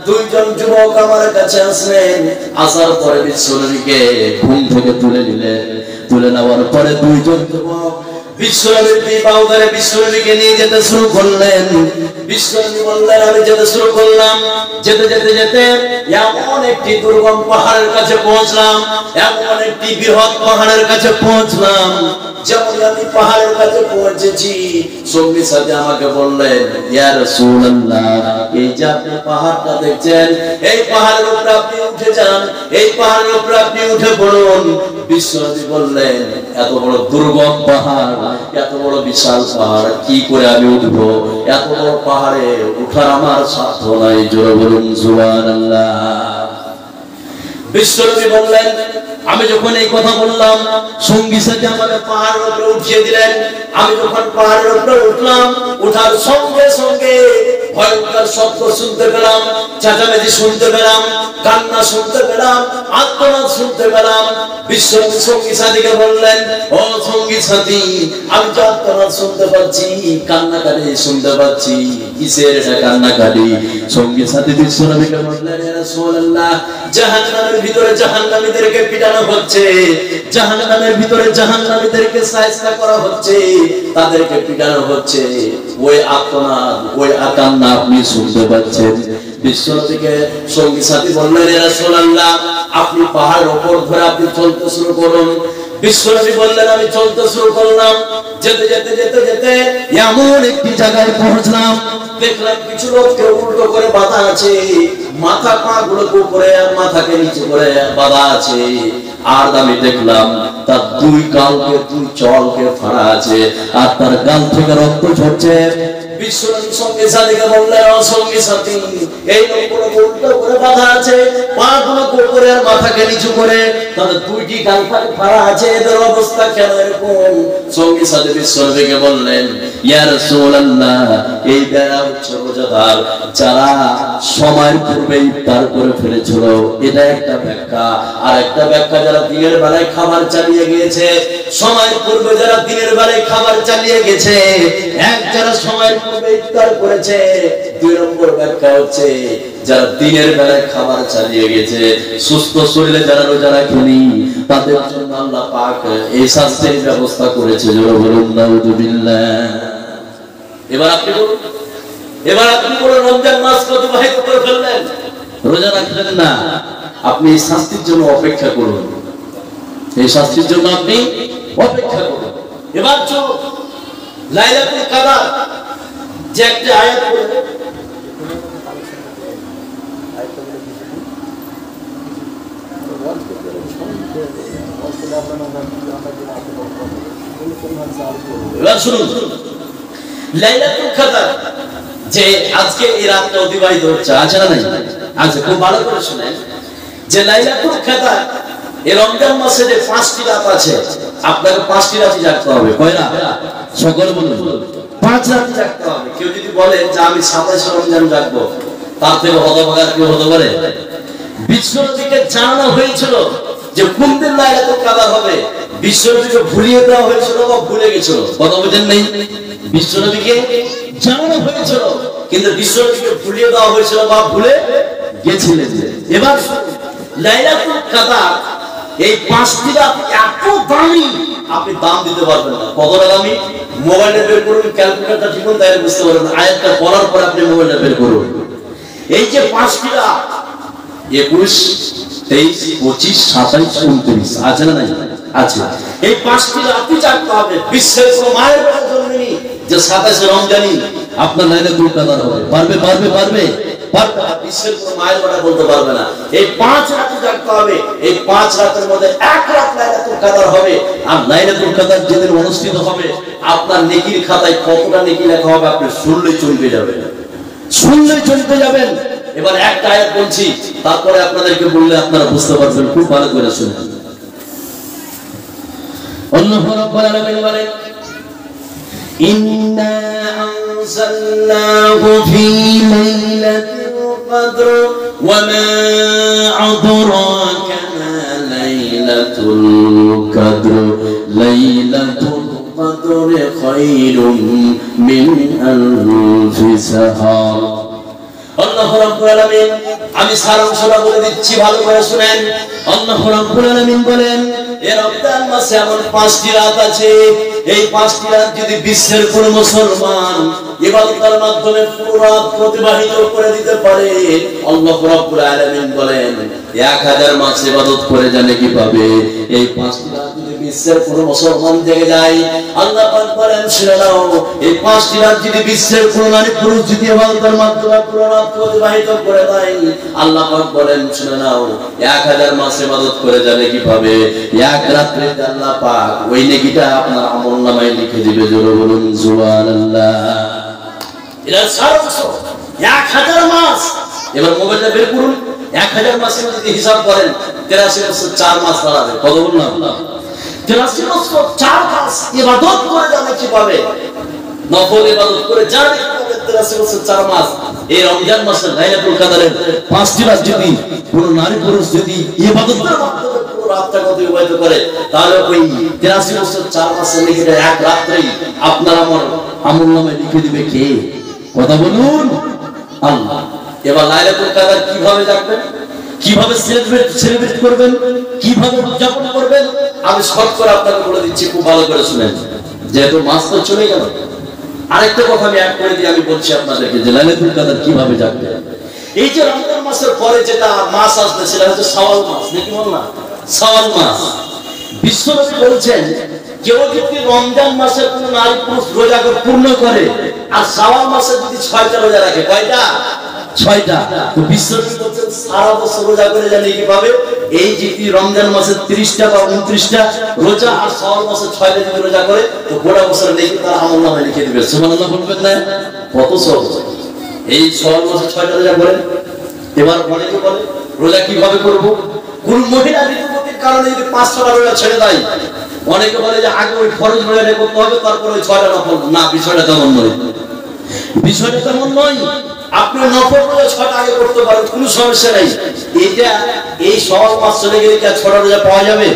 দুইজন যুবক আমার কাছে আসলেন। আসার পরে বিশ্বনবীকে ঘুম থেকে তুলে নিলেন। তুলে নেওয়ার পরে দুইজন যুবক বিশ্বনবীর পাও ধরে বিশ্বনবীকে নিয়ে যেতে শুরু করলেন। বিশ্বনবী বললেন, আমি যেতে শুরু করলাম। যেতে যেতে যেতে এমন একটি দুর্গম পাহাড়ের কাছে পৌঁছলাম, এমন একটি বৃহৎ পাহাড়ের কাছে পৌঁছলাম। যেমন আমি পাহাড়ের কাছে পৌঁছেছি, সঙ্গী সাথে আমাকে বললেন, ইয়া রাসূলুল্লাহ, এই যে আপনি পাহাড়টা দেখছেন, এই পাহাড়ের উপরে আপনি উঠে যান, এই পাহাড়ের উপরে আপনি উঠে পড়ুন। বিশ্বনবী বললেন, এত বড় দুর্গম পাহাড়, এত বড় বিশাল পাহাড় কি করে আমি উঠবো? এত বড় পাহাড়ে উঠার আমার সাধ্য নাই। জোরে বলুন সুবহানাল্লাহ। বিশ্বনবী বললেন, আমি যখন এই কথা বললাম, সঙ্গী সাথে আমাকে পাহাড়ের উপরে উঠিয়ে দিলেন। আমি যখন পাহাড়ের উপরে উঠলাম, ওঠার সঙ্গে সঙ্গে ভয়ঙ্কর শব্দ শুনতে পেলাম, চেঁচামেচি শুনতে পেলাম, কান্না শুনতে পেলাম, আর্তনাদ শুনতে পেলাম। বিশ্বনবী সঙ্গী সাথীকে বললেন, ও সঙ্গী সাথী, আমি যে আর্তনাদ শুনতে পাচ্ছি, কান্নাকাটি শুনতে পাচ্ছি, কিসের এটা কান্নাকাটি? সঙ্গী সাথী বিশ্বনবীকে বললেন, ইয়া রাসূলুল্লাহ, জাহান্নামের ভিতরে জাহান্নামীদেরকে পিটানো হচ্ছে, জাহান্নামের ভিতরে জাহান্নামীদেরকে সায়স্তা করা হচ্ছে, তাদেরকে পিটানো হচ্ছে। ওই আর্তনাদ, ওই কান্না আপনি শুনতে পাচ্ছেন। বিশ্বনবীকে সঙ্গী সাথী বললেন, ইয়া রাসূলুল্লাহ, আপনি পাহাড়ের উপর ধরে আপনি চলতে শুরু করুন। বিশ্বনবী বললেন, আমি চলতে শুরু করলাম। যেতে যেতে যেতে যেতে এমন একটি জায়গায় পৌঁছলাম, দেখলাম কিছু লোককে উল্টো করে বাঁধা আছে, মাথা পা গুলো উপরে আর মাথাকে নিচে করে বাঁধা আছে। আর আমি দেখলাম তার দুই গালকে, দুই চলকে ফাড়া আছে, আর তার গাল থেকে রক্ত ঝরছে। বিশ্বনবী সঙ্গী সাথীকে বললেন, ও সঙ্গী সাথী, এই লোকগুলো উল্টো করে বাঁধা আছে, পা গুলো উপরে আর মাথাকে নিচু করে, তাদের দুইটি গাল ফাড়া আছে, এদের অবস্থা কেন এরকম? সঙ্গী সাথী বিশ্বনবীকে বললেন, ইয়া রাসূলুল্লাহ, এই বেড়া হচ্ছে রোজাদার, যারা সময়ের পূর্বে ইফতার করে ফেলেছিল, এটা একটা ব্যাখ্যা। আর একটা ব্যাখ্যা, যারা দিনের বেলায় খাবার চালিয়ে গিয়েছে, সময়ের পূর্বে যারা দিনের বেলায় খাবার চালিয়ে গেছে, এক যারা সময়ের পূর্বে ইফতার করেছে। দুই নম্বর ব্যাখ্যা হচ্ছে, যারা দিনের বেলায় খাবার চালিয়ে গেছে, সুস্থ শরীরে যারা রোজা রাখেনি, তাদের জন্য আল্লাহ পাক এই শাস্তির ব্যবস্থা করেছে। জোরে বলুন নাউযুবিল্লাহ। এবার আপনি বলুন, এবার আপনি বলুন, রমজান মাস অতিবাহিত করে ফেললেন, রোজা রাখলেন না, আপনি এই শাস্তির জন্য অপেক্ষা করুন, এই শাস্তির জন্য আপনি অপেক্ষা করুন। এবার চলুন লাইলাতুল কদর যে একটা আয়াত বলবে, এবার শুনুন, লাইলাতুল কদর যে আজকে এই রাতটা অতিবাহিত হচ্ছে, আছে না নাই? আচ্ছা, খুব ভালো করে শুনেন যে লাইলাতুল কদর এই রমজান মাসে যে 5টি রাত আছে, আপনাকে 5টি রাত জাগতে হবে। কয় রাত? সকলে বলুন, 5 রাত জাগতে হবে। কেউ যদি বলে যে আমি 27 রমজান জাগবো, তার থেকে হতভাগা কেউ হতে পারে? বিশ্বনবীকে জানানো হয়েছিল যে কোন দিন লাইলাতুল কদর হবে, বিশ্বনবীকে ভুলিয়ে দেওয়া হয়েছিল বা ভুলে গেছিল। কথা বুঝেন নাই? বিশ্বনবীকে জানানো হয়েছিল, কিন্তু বিশ্বনবীকে ভুলিয়ে দেওয়া হয়েছিল বা ভুলে গেছিলেন। এবার লাইলাতুল কদর এই 5টি রাত এত দামি, আপনি দাম দিতে পারবেন না। কতটা দামি? মোবাইলে বের করুন, ক্যালকুলেটরটা টিপুন, তাহলে বুঝতে পারবেন। আয়াতটা পড়ার পর আপনি মোবাইলটা বের করুন। এই যে 5টি রাত, 21, 23, 25, 27, 29 আছে না নাই? আছে। এই 5টি রাতই জাগতে হবে। বিশ্বের কোনো মায়ের বেলা জন্মেনি যে 27 রমজানি আপনার লাইলাতুল কদর হবে। পারবে? পারবে? পারবে? পারবে না। বিশ্বের কোনো মায়ের বেলা বলতে পারবে না। এই 5 রাতই জাগতে হবে। এই 5 রাতের মধ্যে 1 রাত লাইলাতুল কদর হবে। আর লাইলাতুল কদর যেদিন অনুষ্ঠিত হবে, আপনার নেকির খাতায় কতটা নেকি লেখা হবে আপনি শুনলেই চমকে যাবেন, শুনলেই চমকে যাবেন। এবার একটা আয়াত বলছি, তারপরে আপনাদেরকে বললে আপনারা বুঝতে পারবেন। খুব ভালো করে শুনুন। আল্লাহু রাব্বুল আলামিন বলেন, ইন্না আনজালনাহু ফি লাইলাতিল القدر وما أدراك ما ليلة القدر ليلة القدر خير من ألف شهر আল্লাহ রাব্বুল আলামিন আমি সারাংশটা বলে দিচ্ছি ভালো করে শুনেন আল্লাহ রাব্বুল আলামিন বলেন এই রমজান মাসে এমন 5টি রাত আছে এই 5টি রাত যদি বিশ্বের কোন মুসলমান ইবাদতের মাধ্যমে পুরো রাত অতিবাহিত করে দিতে পারে আল্লাহ রাব্বুল আলামিন বলেন 1000 মাস ইবাদত করে জানে কি পাবে এই 5টি রাত যদি বিশ্বের কোন মুসলমান জেগে যায় আল্লাহ পাক বলেন শুনে নাও এই 5টি রাত যদি বিশ্বের কোন নারী পুরুষ যদি ইবাদতের মাধ্যমে পুরো রাত অতিবাহিত করে দেয় আল্লাহ পাক বলেন শুনে নাও 1000 মাস ইবাদত করে জানে কি পাবে এক রাতে আল্লাহ পাক ওই নেকিটা আপনার আমলনামায় লিখে দিবে জোরে বলুন সুবহানাল্লাহ এর সারাংশ 1000 মাস এবার মোবাইলটা বের করুন 1000 মাসের যদি হিসাব করেন 83 বছর 4 মাস দাঁড়াবে কত বললাম 83 বছর 4 মাস ইবাদত করে জানে কি পাবে নফল ইবাদত করে জানে কি পাবে 83 বছর 4 মাস এই রমজান মাসের লাইলাতুল কদরের 5টি রাত যদি কোন নারী পুরুষ যদি ইবাদতের মাধ্যমে পুরো রাতটা অতিবাহিত করে তাহলে ওই 83 বছর 4 মাসের নেকিটা এক রাতেই আপনার আমলনামায় লিখে দিবে কে কথা বলুন আল্লাহ এবার লাইলাতুল কদর কিভাবে জানবেন কিভাবে সেলিব্রেট করবেন কিভাবে উদযাপন করবেন আমি শর্ট করে আপনাকে বলে দিচ্ছি খুব ভালো করে শুনেন যেহেতু মাস তো চলে গেল আরেকটা কথা আমি অ্যাড করে দিয়ে আমি বলছি আপনাদেরকে যে লাইলাতুল কদর কিভাবে জানবেন এই যে রমজান মাসের পরে যেটা মাস আসবে সেটা হচ্ছে শাওয়াল মাস নাকি বললাম শাওয়াল মাস বিশ্বনবী বলেছেন কেউ যদি রমজান মাসে কোন নারী পুরুষ রোজা পূর্ণ করে আর শাওয়াল মাসে যদি 6টা রোজা রাখে কয়টা 6টা তো বিশ্বনবী বলেছেন সারা বছর রোজা করে জানে কি পাবে এই যে রমজান মাসে 30টা বা 29টা রোজা আর শাওয়াল মাসে 6টা যদি রোজা করে তো গোটা বছর নেকি তার আমলনামায় লিখে দিবে সুবহানাল্লাহ বলবেন না কত সহজ এই শাওয়াল মাসে 6টা রোজা করেন এবার অনেকে বলে রোজা কিভাবে করব কোন মহিলা ঋতুবতীর কারণে যদি 5-6টা রোজা ছেড়ে দেয় অনেকে বলে যে আগে ওই ফরজ রোজাটা করতে হবে তারপর ওই 6টা নফল না বিষয়টা তেমন নয় বিষয়টা তেমন নয় আপনি নফল রোজা 6টা আগে করতে পারেন কোনো সমস্যা নাই এটা এই শাওয়াল মাস চলে গেলে কি 6টা রোজা পাওয়া যাবে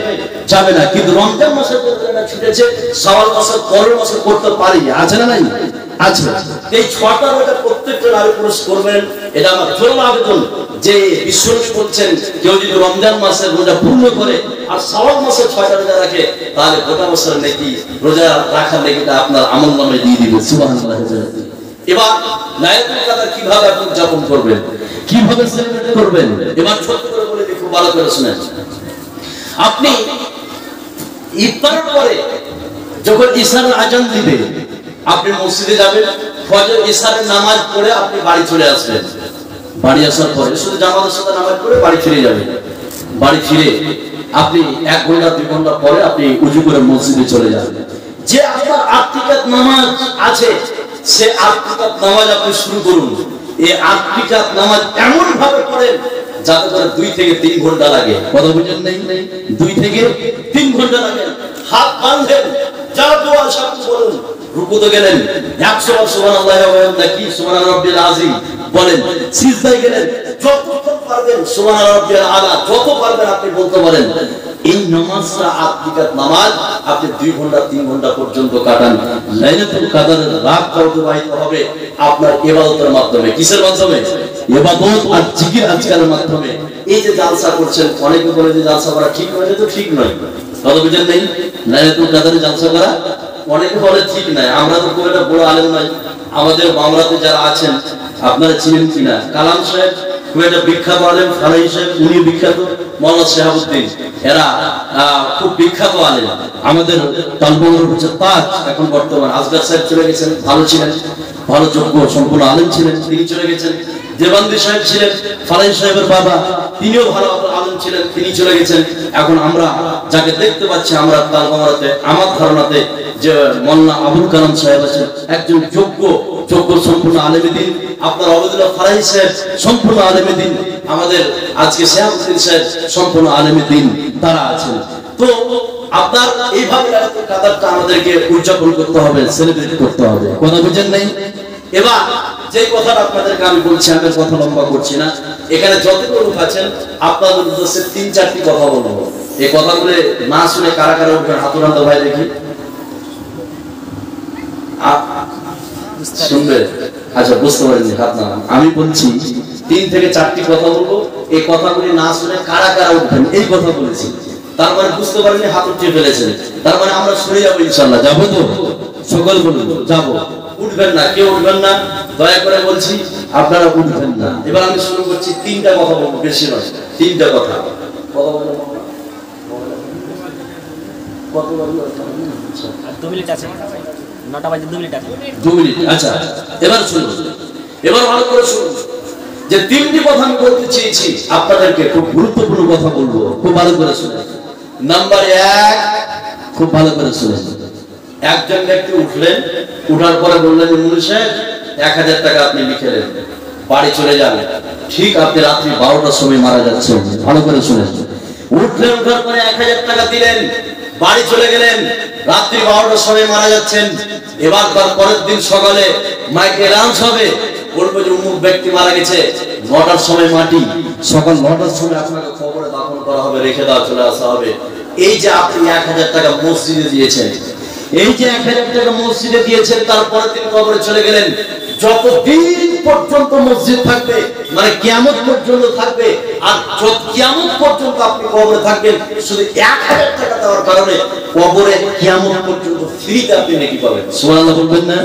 যাবে না কিন্তু রমজান মাসের রোজাটা ছুটেছে শাওয়াল মাসের পরের মাসে করতে পারি আছে না নাই আছে এই 6টা রোজা প্রত্যেকটা নারী পুরুষ করবেন এটা আমার জোর আবেদন যে বিশ্বনবী বলছেন কেউ যদি রমজান মাসের রোজা পূর্ণ করে আর শাওয়াল মাসের 6টা রোজা রাখে তাহলে গোটা বছরের নেকি রোজা রাখার নেকিটা আপনার আমলনামায় দিয়ে দিবে সুবহানাল্লাহ এবার লাইলাতুল কদর কিভাবে আপনি উদযাপন করবেন কিভাবে সেলিব্রেট করবেন এবার ছোট করে বলে দিই খুব ভালো করে শুনেন আপনি ইফতারের পরে যখন ইশারের আজান দিবে আপনি মসজিদে যাবেন ফজর ইশারের নামাজ পড়ে আপনি বাড়ি চলে আসবেন বাড়ি আসার পরে শুধু জামাতের সাথে নামাজ পড়ে বাড়ি ফিরে যাবেন বাড়ি ফিরে আপনি 1 ঘন্টা 2 ঘন্টা পরে আপনি ওযু করে মসজিদে চলে যাবেন যে আপনার আত্মিকাত নামাজ আছে সে আত্মিকাত নামাজ আপনি শুরু করুন এই আত্মিকাত নামাজ এমন ভাবে পড়েন যাতে করে 2 থেকে 3 ঘন্টা লাগে কথা বুঝেন নাই 2 থেকে 3 ঘন্টা লাগে হাত বাঁধেন যা দোয়া সব বলুন রুকুতে গেলেন 100 বার সুবহানাল্লাহি ওয়া বিহামদিহি সুবহানা রাব্বিল আযীম বলেন সিজদায় গেলেন যতক্ষণ পারবেন সুবহানা রাব্বিল আলা যত পারবেন আপনি বলতে পারেন এই নামাজটা আত্মিকাত নামাজ আপনি 2 ঘন্টা 3 ঘন্টা পর্যন্ত কাটান লাইলাতুল কদরের রাত অতিবাহিত হবে আপনার ইবাদতের মাধ্যমে কিসের মাধ্যমে ইবাদত আর জিকির আজকারের মাধ্যমে এই যে জালসা করছেন অনেকে বলে যে জালসা করা ঠিক নয় তো ঠিক নয় কথা বুঝেন নাই লাইলাতুল কদরে জালসা করা অনেকে বলে ঠিক নাই আমরা তো খুব একটা বড় আলেম নাই আমাদের মামলাতে যারা আছেন আপনারা চিনেন কিনা কালাম সাহেব খুব একটা বিখ্যাত আলেম ফারাই সাহেব উনি বিখ্যাত মাওলানা শাহাবুদ্দিন এরা খুব বিখ্যাত আলেম আমাদের তালবঙ্গের হচ্ছে তাজ এখন বর্তমান আসগার সাহেব চলে গেছেন ভালো ছিলেন ভালো যোগ্য সম্পূর্ণ আলেম ছিলেন তিনি চলে গেছেন দেবান্দি সাহেব ছিলেন ফারাই সাহেবের বাবা তিনিও ভালো আলেম ছিলেন তিনি চলে গেছেন এখন আমরা যাকে দেখতে পাচ্ছি আমরা তালবঙ্গরাতে আমার ধারণাতে যে মোল্লা আবুল কালাম সাহেব আছেন একজন যোগ্য সম্পূর্ণ আলেমে দ্বীন আপনার আবদুল্লাহ ফারাই সাহেব সম্পূর্ণ আলেমে দ্বীন আমাদের আজকে শাহাবুদ্দিন সাহেব সম্পূর্ণ আলেমে দ্বীন তারা আছেন তো আপনার এইভাবে লাইলাতুল কদরটা আমাদেরকে উদযাপন করতে হবে সেলিব্রেট করতে হবে কথা বুঝেন নাই এবার যে কথাটা আপনাদেরকে আমি বলছি, আমি কথা লম্বা করছি না, এখানে যতগুলো লোক আছেন আপনাদের উদ্দেশ্যে 3-4টি কথা বলবো। এই কথাগুলো না শুনে কারা কারা উঠবেন হাত উঠান তো ভাই দেখি। শুনবে? আচ্ছা বুঝতে পারেননি, হাত না। আমি বলছি 3 থেকে 4টি কথা বলবো, এই কথাগুলি না শুনে কারা কারা উঠবেন এই কথা বলেছি। তার মানে বুঝতে পারেননি, হাত উঠিয়ে ফেলেছেন, তার মানে আমরা সরে যাবো ইনশাআল্লাহ। যাবো তো? সকল বলুন যাবো। উঠবেন না, কেউ উঠবেন না, দয়া করে বলছি আপনারা উঠবেন না। এবার আমি শুরু করছি, 3টা কথা বলবো, বেশি নয়, 3টা কথা। কথা বলবো, কত বলবো? 2 মিনিট আছে, 9টা বাজে 2 মিনিট আছে। 2 মিনিট, আচ্ছা। এবার শুনুন, এবার ভালো করে শুনুন, যে 3টি কথা আমি বলতে চেয়েছি আপনাদেরকে, খুব গুরুত্বপূর্ণ কথা বলবো, খুব ভালো করে শুনুন। নাম্বার 1, খুব ভালো করে শুনুন। একজন ব্যক্তি উঠলেন, উঠার পরে বললেন, মুন্সি সাহেব 1000 টাকা আপনি লিখে দেন, বাড়ি চলে যাবেন। ঠিক আপনি রাত্রি 12টার সময় মারা যাচ্ছেন, ভালো করে শুনেন। উঠলেন, উঠার পরে 1000 টাকা দিলেন, বাড়ি চলে গেলেন, রাত্রি 12টার সময় মারা যাচ্ছেন। এবার তার পরের দিন সকালে মাইকে অ্যানাউন্স হবে, বলবো যে অমুক ব্যক্তি মারা গেছে, 9টার সময় মাটি, সকাল 9টার সময় আপনাকে কবরে দাফন করা হবে, রেখে দেওয়া, চলে আসা হবে। এই যে আপনি 1000 টাকা মসজিদে দিয়েছেন, এই যে 1000 টাকা মসজিদে দিয়েছেন, তারপরের দিন কবরে চলে গেলেন, যতদিন পর্যন্ত মসজিদ থাকবে, মানে কিয়ামত পর্যন্ত থাকবে, আর যত কিয়ামত পর্যন্ত আপনি কবরে থাকবেন, শুধু 1000 টাকা দেওয়ার কারণে কবরে কিয়ামত পর্যন্ত ফ্রিতে আপনি নেকি পাবেন। সুবহানাল্লাহ বলবেন না?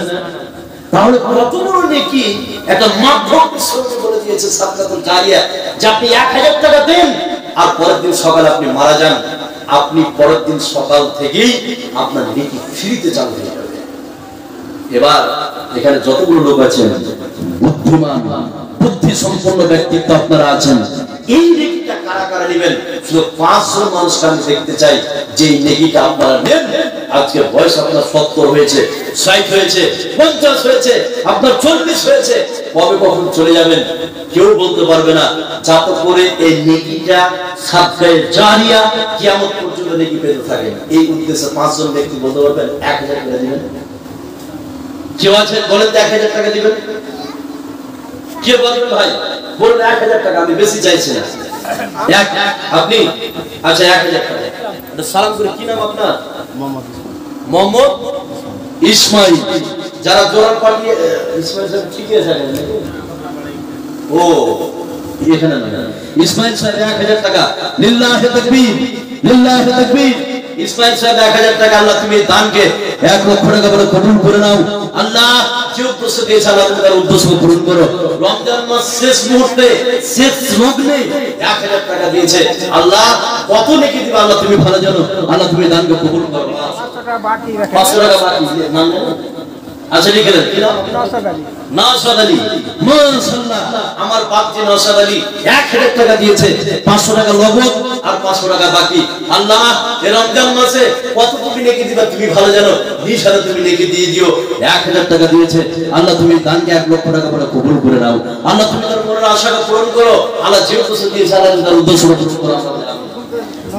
তাহলে কত বড় নেকি একটা মাধ্যম সৃষ্টি করে দিয়েছে সাদকাতুল জারিয়া, যে আপনি 1000 টাকা দেন আর পরের দিন সকালে আপনি মারা যান, আপনি পরের দিন সকাল থেকেই আপনার নেকি ফ্রিতে চালু হয়ে যাবে। এবার এখানে যতগুলো লোক আছেন, বুদ্ধিমান বুদ্ধি সম্পন্ন ব্যক্তিত্ব আপনারা আছেন, এই নেকিটা কারা কারা নেবেন? শুধু 500 মানুষকে আমি দেখতে চাই যে এই নেকিটা আপনারা নেন। আজকে বয়স আপনার 70 হয়েছে, 60 হয়েছে, 50 হয়েছে, আপনার 40 হয়েছে, কবে কখন চলে যাবেন কেউ বলতে পারবে না। যাতে করে এই নেকিটা সাদকায়ে জারিয়া কিয়ামত পর্যন্ত নেকি পেতে থাকে, এই উদ্দেশ্যে 5 জন ব্যক্তি বলতে পারবেন 1000 টাকা দিবেন। কেউ আছে বলেন 1000 টাকা দিবেন? কে বলবেন ভাই? বলুন 1000 টাকা, আমি বেশি চাইছি না। আপনি আচ্ছা 1000 টাকা। সালাম করে, কি নাম আপনার? মোহাম্মদ ইসমাইল। যারা জোরার পাঠিয়ে ইসমাইল সাহেব ঠিক আছে নাকি? ও এখানে না, ইসমাইল সাহেব 1000 টাকা। লিল্লাহি তাকবীর, লিল্লাহি তাকবীর। ইসমাইল সাহেব 1000 টাকা, আল্লাহ তুমি দানকে 1 লক্ষ টাকা বলে কবুল করে নাও। আল্লাহ যে উদ্দেশ্য দিয়েছে, আল্লাহ তুমি তার উদ্দেশ্য পূরণ করো। রমজান মাস শেষ মুহূর্তে, শেষ লগ্নে 1000 টাকা দিয়েছে, আল্লাহ কত নেকি দিবে আল্লাহ তুমি ভালো জানো, আল্লাহ তুমি দানকে কবুল করো। 500 টাকা বাকি, 500 টাকা বাকি। নাম আচ্ছা লিখে দেন, কি নাম? নওশাদ আলী। মাশাআল্লাহ, আমার বাপজি নওশাদ আলী 1000 টাকা দিয়েছে, 500 টাকা নগদ আর 500 টাকা বাকি। আল্লাহ এই রমজান মাসে কত তুমি নেকি দিবা তুমি ভালো জানো, নিশারে তুমি নেকি দিয়ে দিও। 1000 টাকা দিয়েছে, আল্লাহ তুমি দানকে 1 লক্ষ টাকা করে কবুল করে নাও। আল্লাহ তুমি তার মনের আশাকে পূরণ করো। আল্লাহ যে উদ্দেশ্য দিয়েছে, আল্লাহ তার উদ্দেশ্য পূরণ করো।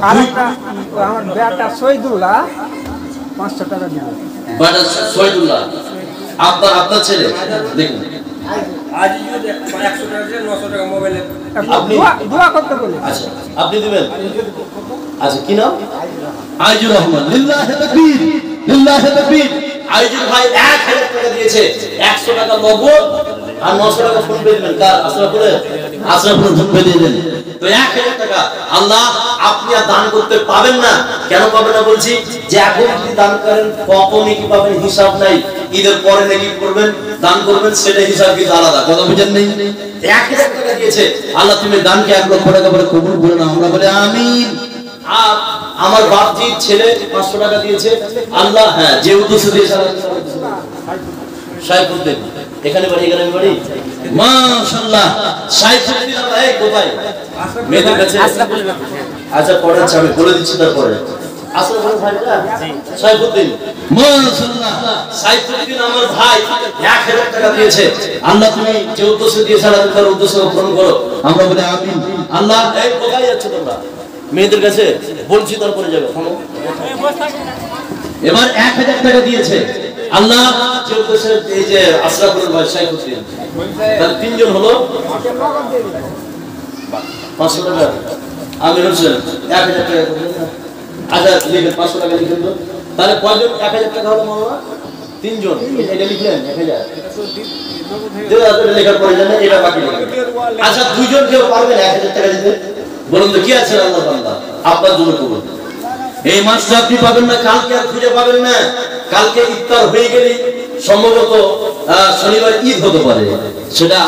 আরেকটা আমার বেটা শহীদুল্লাহ 500 টাকা দিল। বেটা শহীদুল্লাহ আপনার ছেলে, দেখুন আজ যদি 100 টাকা দিয়ে 900 টাকা মোবাইলে আপনি দোয়া করতে বলে। আচ্ছা আপনি দিবেন? আচ্ছা কি নাম? আইজুর রহমান। লিল্লাহি তাকবীর, লিল্লাহি তাকবীর। আইজুর ভাই 1000 টাকা দিয়েছে, 100 টাকা নগদ আর 900 টাকা ফোন পে দিবেন। কার? আশরাফুল ফোন পে দিয়ে দেন। তো 1000 টাকা আল্লাহ আপনি আর দান করতে পাবেন না। কেন পাবেন না বলছি? যে এখন যদি দান করেন কত নেকি পাবেন হিসাব নাই, ঈদের পরে নেকি করবেন, দান করবেন, সেটা হিসাব কিন্তু আলাদা। কথা বুঝেন নেই? 1000 টাকা দিয়েছে, আল্লাহ তুমি দানকে 1 লক্ষ টাকা করে কবুল করে নাও। আমরা বলি আমিন। আর আমার বাপজির ছেলে 500 টাকা দিয়েছে, আল্লাহ হ্যাঁ যে উদ্দেশ্য দিয়েছে, সাইফুদ্দিন এখানে বাড়ি, এখানে বাড়ি। মাশাআল্লাহ, সাইফুদ্দিন আল্লাহ এই কোথায়? মেয়েদের কাছে। আচ্ছা পড়াচ্ছি, আমি বলে দিচ্ছি তারপরে। আশরাফুল ভাইটা সাইফুদ্দিন। মাশাআল্লাহ, সাইফুদ্দিন আমার ভাই 1000 টাকা দিয়েছে, আল্লাহ তুমি যে উদ্দেশ্য দিয়েছে, আল্লাহ তার উদ্দেশ্য পূরণ করো। আমরা বলি আমিন। আল্লাহ এই কোথায় যাচ্ছ তোমরা? মেয়েদের কাছে বলছি, তারপরে যাবে। এবার 1000 টাকা দিয়েছে, আল্লাহ যে উদ্দেশ্যে এই যে আশরাফুল ভাই শাইখুদ্দিন তাহলে তিনজন হলো 500 টাকা আমির হোসেন 1000 টাকা আচ্ছা লিখেন 500 টাকা লিখেন তো তাহলে কয়জন 1000 টাকা হলো মাওলানা তিনজন এটা লিখলেন 1000 লেখার প্রয়োজন নেই এটা বাকি লিখবেন আচ্ছা দুইজন কেউ পারবেন 1000 টাকা দিতে বলুন তো কি আছে আল্লাহর বান্দা আপনার জন্য কবুল এই মাসটা আপনি পাবেন না কালকে আর খুঁজে পাবেন না কালকে ইফতার হয়ে গেলে সম্ভবত শনিবার ঈদ হতে পারে সেটা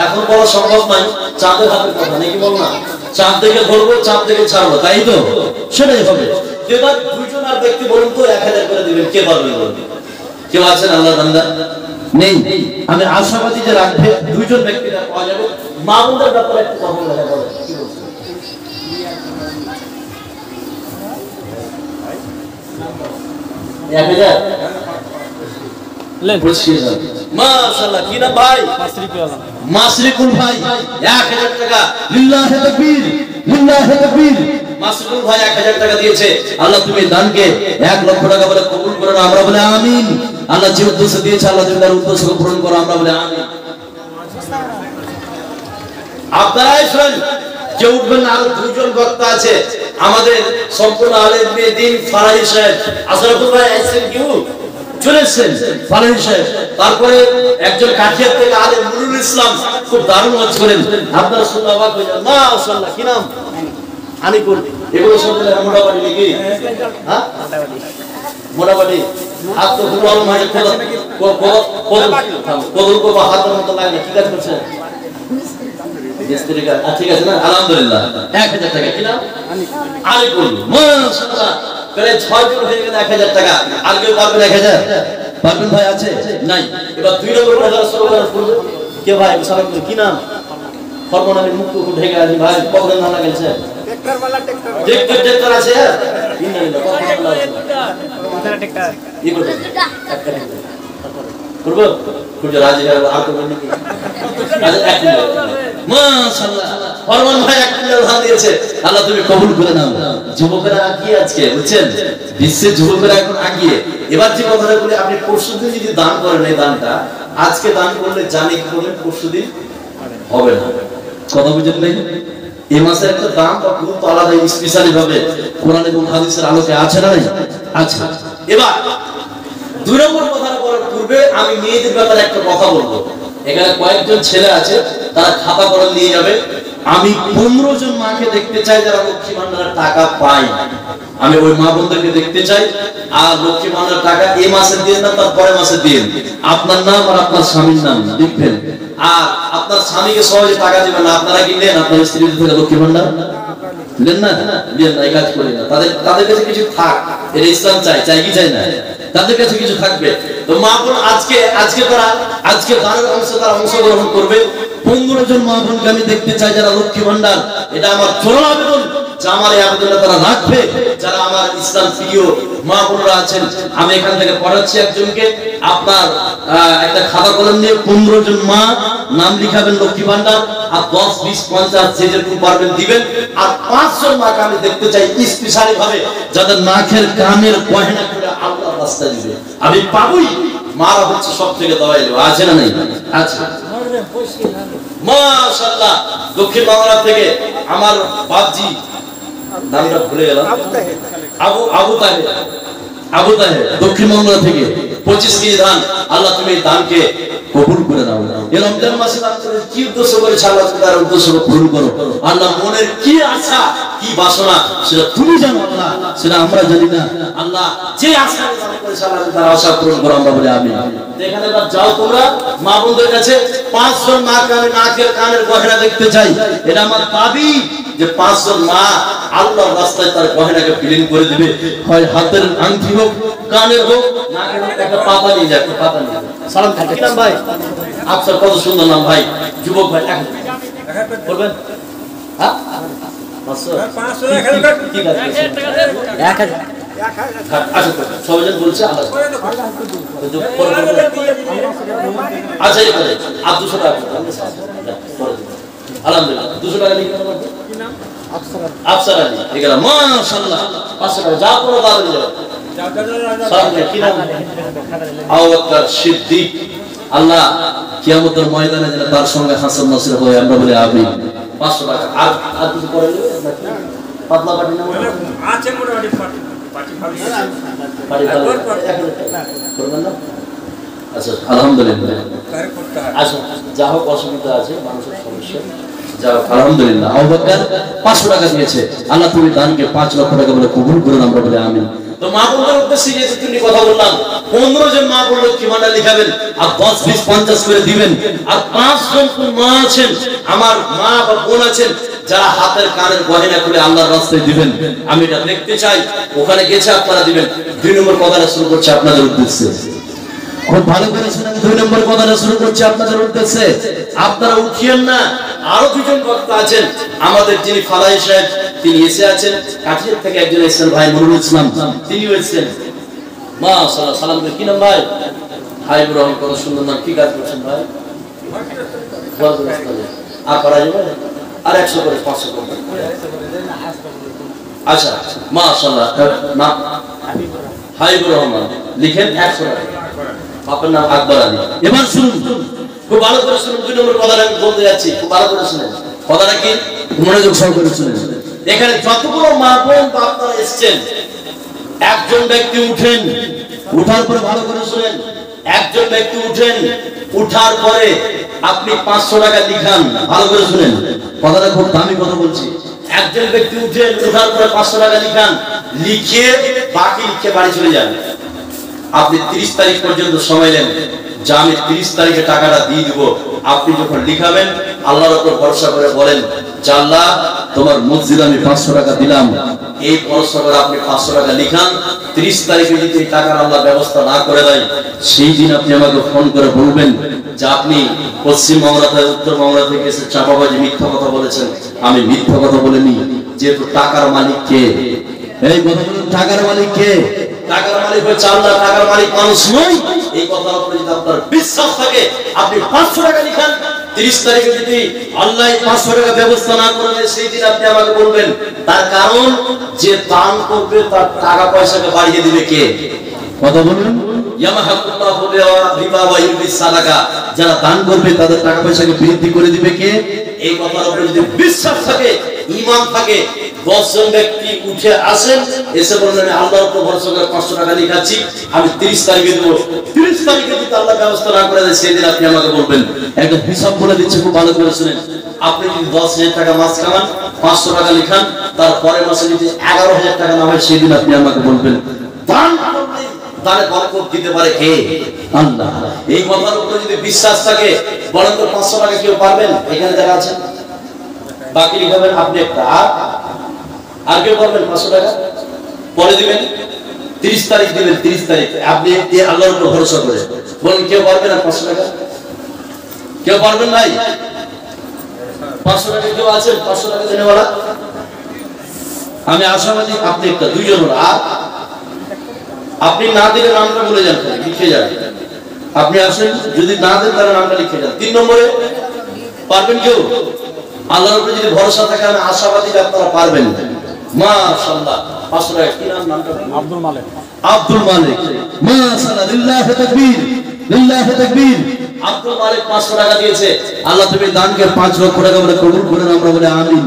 এখন বলা সম্ভব নয় চাঁদের হাতের কথা নাকি বল না চাঁদ দেখে ধরবো চাঁদ দেখে ছাড়বো তাই তো সেটাই হবে এবার দুইজন আর ব্যক্তি বলুন তো 1000 করে দিবেন কে পারবেন বলুন কেউ আছেন আল্লাহর বান্দা নেই আমি আশাবাদী যে রাখবে দুইজন ব্যক্তিরা পাওয়া যাবে মা বোনদের ব্যাপারে একটু কথা বলা বলে কি বলছেন মাশাআল্লাহ কি নাম ভাই মাসরিকুল ভাই 1000 টাকা লিল্লাহি তাকবীর লিল্লাহি তাকবীর মাসরিকুল ভাই 1000 টাকা দিয়েছে আল্লাহ তুমি দানকে 1 লক্ষ টাকা বলে কবুল করো আমরা বলে আমিন আল্লাহ যে উদ্দেশ্য দিয়েছে আল্লাহ তুমি তার উদ্দেশ্য পূরণ করো আমরা বলে আমিন আপনারা শুনুন যে উঠবেন আর দুইজন বক্তা আছে আমাদের সম্পূর্ণ আলেম দ্বীন ফারাহি সাহেব আশরাফুল ভাই আছেন কি চলেছেন ফারাহি সাহেব তারপরে একজন কাঠিয়া থেকে আলেম নুরুল ইসলাম খুব দারুণ ওয়াজ করেন আপনারা শুনলে অবাক হয়ে যাবেন মাশাআল্লাহ কি নাম আনিকুল এগুলো শুনলে মোটামুটি নাকি হ্যাঁ মোটামুটি হাত তো দুটো মাঝে কদল কো হাতের মতো লাগে না কি কাজ করছেন ঠিক আছে না আলহামদুলিল্লাহ 1000 টাকা কি নাম আলিকুল মাশাআল্লাহ প্রায় 6 জন হয়ে গেল 1000 টাকা আর কেউ পারবেন 1000 পারবেন ভাই আছে নাই এবার 2 নম্বর কথা সরকার করবে কে ভাই সালাম কি নাম ফরমানের মুখ তো ঢেকে আছে ভাই কখন না গেছে ট্রাক্টর আছে ইন্নালিল্লাহ কখন ট্রাক্টর ই করবে করব খুব রাজি আর করবেন নাকি মাশাআল্লাহ ফরমান ভাই 1 মিলিয়ন ধান দিয়েছে আল্লাহ তুমি কবুল করে নাও যুবকেরা আগিয়ে আজকে বুঝছেন বিশ্বের যুবকেরা এখন আগিয়ে এবার যে কথাটা বলি আপনি পরশুদিন যদি দান করেন এই দানটা আজকে দান করলে জানি কি করবেন পরশুদিন হবে না কথা বুঝেন নাই এই মাসে একটা দাম বা গুরুত্ব আলাদা স্পেশালি ভাবে কোরআন এবং হাদিসের আলোকে আছে না আছে এবার 2 নম্বর কথা বলার পূর্বে আমি মেয়েদের ব্যাপারে একটা কথা বলবো এখানে কয়েকজন ছেলে আছে তারা খাতা কলম নিয়ে যাবে আমি 15 জন মাকে দেখতে চাই যারা লক্ষ্মী ভান্ডারের টাকা পায় আমি ওই মা বোনদেরকে দেখতে চাই আর লক্ষ্মী ভান্ডারের টাকা এই মাসে দিন না তার পরের মাসে দিন আপনার নাম আর আপনার স্বামীর নাম লিখবেন আর আপনার স্বামীকে সহজে টাকা দিবেন না আপনারা কি নেন আপনার স্ত্রীর থেকে লক্ষ্মী ভান্ডার নেন না নেন না এই কাজ করি না তাদের কাছে কিছু থাক এটা ইসলাম চাই কি চাই না তাদের কাছে কিছু থাকবে তো মা বোন আজকে তারা আজকে দানের অংশ তারা অংশগ্রহণ করবে 15 জন মা বোনকে আমি দেখতে চাই যারা লক্ষ্মী ভান্ডার এটা আমার জোর আবেদন যে আমার এই আবেদনটা তারা রাখবে যারা আমার ইসলাম প্রিয় মা বোনরা আছেন আমি এখান থেকে পড়াচ্ছি একজনকে আপনার একটা খাতা কলম নিয়ে 15 জন মা নাম লিখাবেন লক্ষ্মী ভান্ডার আর 10 20 50 যে যেরকম পারবেন দিবেন আর 5 জন মাকে আমি দেখতে চাই স্পেশালি ভাবে যাদের নাকের কানের গয়না করে আল্লাহর রাস্তায় দিবে আমি পাবই মারা হচ্ছে সবথেকে দয়ালু আছে না নাই আছে মাশাআল্লাহ দক্ষিণ বাংলা থেকে আমার বাপজি নামটা ভুলে গেলাম আবু তাহের দক্ষিণ বাংলা থেকে 25 কেজি ধান আল্লাহ তুমি দানকে কবুল করে নাও এই রমজান মাসে দান করে কি উদ্দেশ্য করে আল্লাহ তার উদ্দেশ্য পূরণ করো আল্লাহ মনের কি আশা কি বাসনা সেটা তুমি জানো আল্লাহ সেটা আমরা জানি না আল্লাহ যে আশা দান করে আল্লাহ তার আশা পূরণ করো আমরা বলি আমিন এখানে এবার যাও তোমরা মা বোনদের কাছে 5 জন মা নাকের কানের গয়না দেখতে চাই এটা আমার দাবি যে 5 জন মা আল্লাহর রাস্তায় তার গয়নাকে ফিলিং করে দিবে হয় হাতের আংটি হোক কানের হোক নাকের হোক একটা পাতা নিয়ে যাবে পাতা নিয়ে সালাম কি নাম ভাই আপনার কত সুন্দর নাম ভাই যুবক ভাই করবেন হ্যাঁ 500 কি কাজ 1000 আচ্ছা সবাই বলছে আচ্ছা আর 200 টাকা আলহামদুলিল্লাহ 200 টাকা লিখে কি নাম আফসার আলী এগুলা মাশাআল্লাহ 500 টাকা যা কোনো দাদা যাও সালাম করে কি নাম? আবু বকর সিদ্দিক। আল্লাহ কিয়ামতের ময়দানে যেন তার সঙ্গে হাসান নাসির হয়, আমরা বলি আমিন। 500 টাকা। আর কিছু করে নেবে পাতলা পাটি না আছে মোটামুটি পাটি পাটি করবেন না? আচ্ছা আলহামদুলিল্লাহ। আচ্ছা যা হোক অসুবিধা আছে মানুষের সমস্যা, যা হোক আলহামদুলিল্লাহ। আবু বকর 500 টাকা দিয়েছে। আল্লাহ তুমি দানকে 5 লক্ষ টাকা বলে কবুল করুন, আমরা বলি আমিন। তো মা বোনদের উদ্দেশ্যে যে তিনটি কথা বললাম, 15 জন মা বোন লক্ষ্মী ভান্ডার লিখাবেন, আর 10 20 50 করে দিবেন। আর 5 জন মা আছেন, আমার মা বা বোন আছেন, যারা হাতের কানের গয়না করে আল্লাহর রাস্তায় দিবেন, আমি এটা দেখতে চাই। ওখানে গেছে আপনারা দিবেন। 2 নম্বর কথাটা শুরু করছে আপনাদের উদ্দেশ্যে। খুব ভালো করে শুনেন, 2 নম্বর কথাটা শুরু করছে আপনাদের উদ্দেশ্যে। আপনারা উঠিয়েন না, আরো 2 জন বক্তা আছেন আমাদের, যিনি ফালাই সাহেব, তিনি এসে আছেন। কাঠিয়ার থেকে একজন এসেছেন ভাই মনিরুল ইসলাম, তিনি এসেছেন। মাশাআল্লাহ। সালাম করে কি নাম ভাই? হাই ইব্রাহিম, কত সুন্দর নাম। কি কাজ করছেন ভাই? আর করা যাবে আর 100 করে 500 করে। আচ্ছা মাশাআল্লাহ। নাম হাবিবুর রহমান, লিখেন 100 টাকা। আপনার নাম আকবর আলী। এবার শুনুন, খুব ভালো করে শুনুন। 2 নম্বর কথাটা আমি বলতে যাচ্ছি, খুব ভালো করে শুনুন। কথাটা কি মনোযোগ সহকারে শুনুন। এখানে যতগুলো মা বোন আপনারা এসেছেন, একজন ব্যক্তি উঠেন, উঠার পরে ভালো করে শুনেন। একজন ব্যক্তি উঠেন, উঠার পরে আপনি 500 টাকা লিখান। ভালো করে শুনেন, কথাটা খুব দামি কথা বলছি। একজন ব্যক্তি উঠেন, উঠার পরে 500 টাকা লিখান, লিখে বাকি লিখে বাড়ি চলে যান। আপনি 30 তারিখ পর্যন্ত সময় নেন, যে আমি 30 তারিখে টাকাটা দিয়ে দিব। আপনি যখন লিখাবেন, আল্লাহর উপর ভরসা করে বলেন, যে আল্লাহ তোমার মসজিদে আমি 500 টাকা দিলাম, এই ভরসা করে আপনি 500 টাকা লিখান। 30 তারিখে যদি এই টাকার আল্লাহ ব্যবস্থা না করে দেয়, সেই দিন আপনি আমাকে ফোন করে বলবেন যে আপনি পশ্চিম বাংলা থেকে উত্তর বাংলা থেকে এসে চাপাবাজি মিথ্যা কথা বলেছেন। আমি মিথ্যা কথা বলিনি, যেহেতু টাকার মালিক কে? এই কথা বলুন, টাকার মালিক কে? টাকার মালিক হচ্ছে আল্লাহ, টাকার মালিক মানুষ নয়। এই কথার উপরে যদি আপনার বিশ্বাস থাকে, আপনি 500 টাকা লিখান। 30 তারিখে যদি আল্লাহ 500 টাকা ব্যবস্থা না করে দেয়, সেই দিন আপনি আমাকে বলবেন। তার কারণ, যে দান করবে তার টাকা পয়সাকে বাড়িয়ে দিবে কে? কথা বলুন। ইয়ামাহাকুল্লাহু রিবা ওয়া ইউরবিস সাদাকা, যারা দান করবে তাদের টাকা পয়সাকে বৃদ্ধি করে দিবে কে? এই কথার উপরে যদি বিশ্বাস থাকে, ঈমান থাকে, 10 জন ব্যক্তি উঠে আসেন, এসে বললেন আমি আল্লাহর উপর ভরসা করে 500 টাকা লিখাচ্ছি, আমি 30 তারিখে দেব। 30 তারিখে যদি আল্লাহ ব্যবস্থা না করে দেয়, সেই দিন আপনি আমাকে বলবেন। একটা হিসাব বলে দিচ্ছি, খুব ভালো করে শুনেন। আপনি যদি 10,000 টাকা মাছ কামান, 500 টাকা লিখান, তার পরের মাসে যদি 11,000 টাকা না হয়, সেই দিন আপনি আমাকে বলবেন। দান করলে দানে বরকত দিতে পারে কে? আল্লাহ। এই কথার উপরে যদি বিশ্বাস থাকে, বলেন তো 500 টাকা কেউ পারবেন? এখানে যারা আছেন বাকি লিখাবেন আপনি একটা, আর কেউ পারবেন 500 টাকা? পরে দিবেন, 30 তারিখ দিবেন। 30 তারিখ আপনি আল্লাহর উপর ভরসা করে বলেন, কেউ পারবেন না 500 টাকা? কেউ পারবেন ভাই? 500 টাকা কেউ আছেন 500 টাকা দেনেওয়ালা? আমি আশাবাদী আপনি একটা, 2 জন। আর আপনি না দিলে নামটা বলে যান, লিখে যান। আপনি আসেন, যদি না দেন তাহলে নামটা লিখে যান। 3 নম্বরে পারবেন কেউ? আল্লাহর উপরে যদি ভরসা থাকে, আমি আশাবাদী যে আপনারা পারবেন। মাশাআল্লাহ। 500 টাকা কি নাম? নামটা আব্দুল মালিক। আব্দুল মালিক। মাশাআল্লাহ, লিল্লাহি তাকবীর, লিল্লাহি তাকবীর। আব্দুল মালিক 500 টাকা দিয়েছে। আল্লাহ তুমি দানকে 5 লক্ষ টাকা বলে কবুল করেন, আমরা বলি আমিন।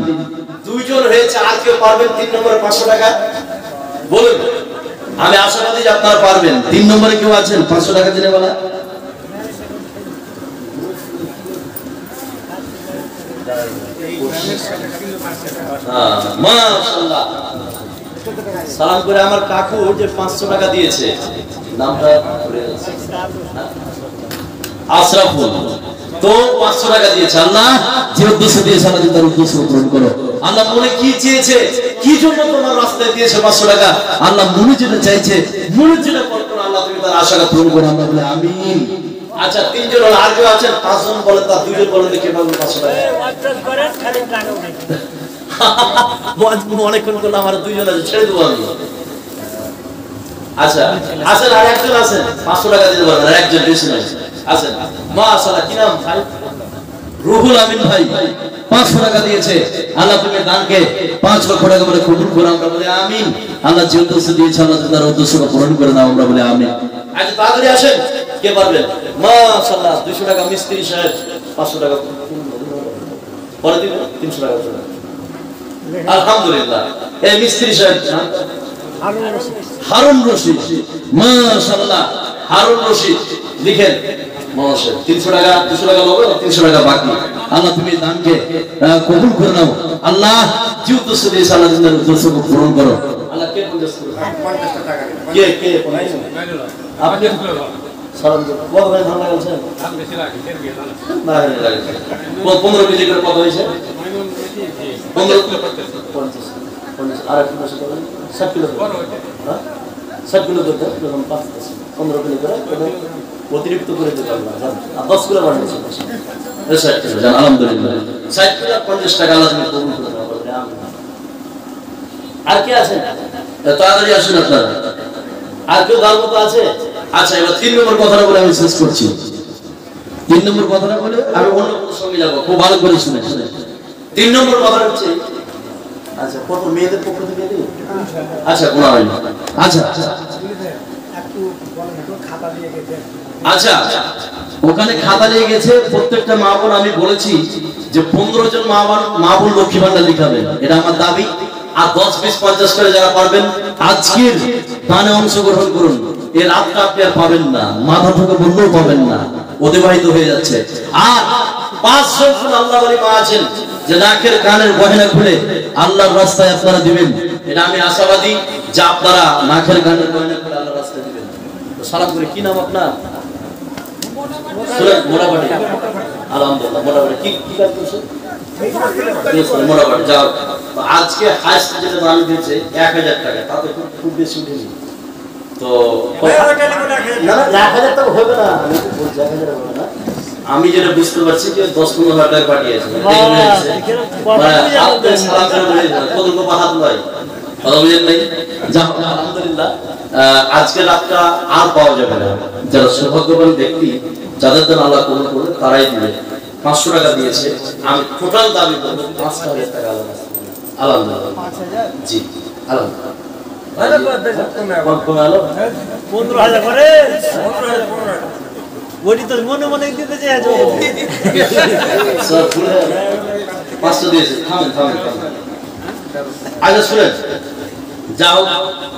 2 জন হয়েছে, আর কেউ পারবেন 3 নম্বরে 500 টাকা? বলুন। আমি আশাবাদী যে আপনারা পারবেন। 3 নম্বরে কেউ আছেন 500 টাকা দিনে বলা? মাশাআল্লাহ। সালাম করে আমার কাকু যে 500 টাকা দিয়েছে, নামটা আশরাফুল, তো 500 টাকা দিয়েছে। আল্লাহ যে উদ্দেশ্য দিয়েছে, আল্লাহ তার উদ্দেশ্য পূরণ করো। আল্লাহ মনে কি চেয়েছে, কি জন্য তোমার রাস্তায় দিয়েছে 500 টাকা, আল্লাহ মনে যেটা চাইছে, মনে যেটা করতো না, আল্লাহ তুমি তার আশাটা পূরণ করো, আমরা বলি আমিন। আচ্ছা 3 জন হলো, আর কেউ আছেন? 5 জন বলেন, তার 2 জন বলেন, দেখে পাবেন 500 টাকা। অনেকক্ষণ করলে আমার 2 জন আছে, ছেড়ে দেবো আমি। আচ্ছা আসেন, আর একজন আছেন 500 টাকা দিতে পারবেন, আর একজন বেশি নাই। আছেন। মাশাআল্লাহ, কি নাম ভাই? রুহুল আমিন ভাই 500 টাকা দিয়েছে। আল্লাহ তুমি দানকে 5 লক্ষ টাকা করে কবুল করো, আমরা বলি আমিন। আল্লাহ যে উদ্দেশ্য দিয়েছে আল্লাহ তার উদ্দেশ্যকে পূরণ করে নাও, আমরা বলি আমিন। আচ্ছা তাড়াতাড়ি আসেন, কে পারবেন? মাশাআল্লাহ 200 টাকা মিস্ত্রি সাহেব, 500 টাকা পরে দিবেন, 300 টাকা। আলহামদুলিল্লাহ। এই মিস্ত্রি সাহেব হারুন রশিদ, মাশাআল্লাহ হারুন রশিদ লিখেন 300 টাকা, 200 টাকা লবো, 300 টাকা বাকি। আল্লাহ তুমি দানকে কবুল করে নাও। আল্লাহ যে উদ্দেশ্য দিয়েছে আল্লাহ তোমার উদ্দেশ্যকে পূরণ করো। আল্লাহ কে 50 টাকা কে কে আপনি সালাম দিন। কত ভাই ধান লাগাইছেন? ধান বেশি লাগে, কেন বিয়ে জানেন? না লাগে 15 কেজি করে কত হইছে? 15 কিলো 50 আর একটু বেশি করে 60 কিলো বড় হইছে। হ্যাঁ 60 কিলো করতে যখন 5 15 কিলো করে অতিরিক্ত করে দিতে পারলাম, জান 10 কিলো বাড়িয়েছে। আচ্ছা জান আলহামদুলিল্লাহ 60 কিলো 50 টাকা আল্লাহ তুমি কবুল করে নাও, বলে আমিন। আর কি আছে? তাড়াতাড়ি আসুন আপনারা। আর কেউ দাঁড়ানো তো আছে? আচ্ছা এবার 3 নম্বর কথাটা বলে আমি শেষ করছি। 3 নম্বর কথাটা বলে আমি অন্য কোন সঙ্গে যাব, খুব ভালো করে শুনে। 3 নম্বর কথা হচ্ছে, আচ্ছা কত মেয়েদের পক্ষ থেকে দিই? আচ্ছা কোন হয় না। আচ্ছা আচ্ছা ওখানে খাতা নিয়ে গেছে প্রত্যেকটা মা বোন। আমি বলেছি যে 15 জন মা বোন লক্ষ্মী ভান্ডার লিখাবেন, এটা আমার দাবি। আর 10 20 50 করে যারা পারবেন আজকের দানে অংশগ্রহণ করুন। এই রাতটা আপনি আর পাবেন না, মাথা থেকে বললেও পাবেন না, অতিবাহিত হয়ে যাচ্ছে। আর 500 জন আল্লাহ ওলি মা আছেন যে নাকের কানের গয়না খুলে আল্লাহর রাস্তায় আপনারা দিবেন। এটা আমি আশাবাদী যে আপনারা নাকের কানের গয়না খুলে আল্লাহর রাস্তায় দিবেন। তো সালাম করে কি নাম আপনার? সুরাত মোরাবাড়ি। আলহামদুলিল্লাহ মোরাবাড়ি কি কি কাজ করছেন? মোরাবাড়ি যাও। আজকে হাইস্ট যেটা দাম দিয়েছে 1000 টাকা, তাতে খুব বেশি উঠেনি। তো না 1000 টাকা হবে না, আমি তো বলছি 1000 হবে না। আমি যেটা বুঝতে পারছি যে 10-15 হাজার টাকা পাঠিয়েছে। সালাম করে বলে কত কত হাত নয়, কথা বুঝেন নাই? আলহামদুলিল্লাহ আজকে রাতটা আর পাওয়া যাবে না। যারা সৌভাগ্যবান ব্যক্তি যাদের জন্য আল্লাহ কবুল করবে তারাই দিবে। 500 টাকা দিয়েছে, আমি টোটাল দাবি করবো 5000 টাকা আলহামদুলিল্লাহ। জি আলহামদুলিল্লাহ। 15,000 করে ওটি তো মনে মনে দিতে চাই। 500 দিয়েছে। থামেন থামেন থামেন। আচ্ছা শুনেন, যাও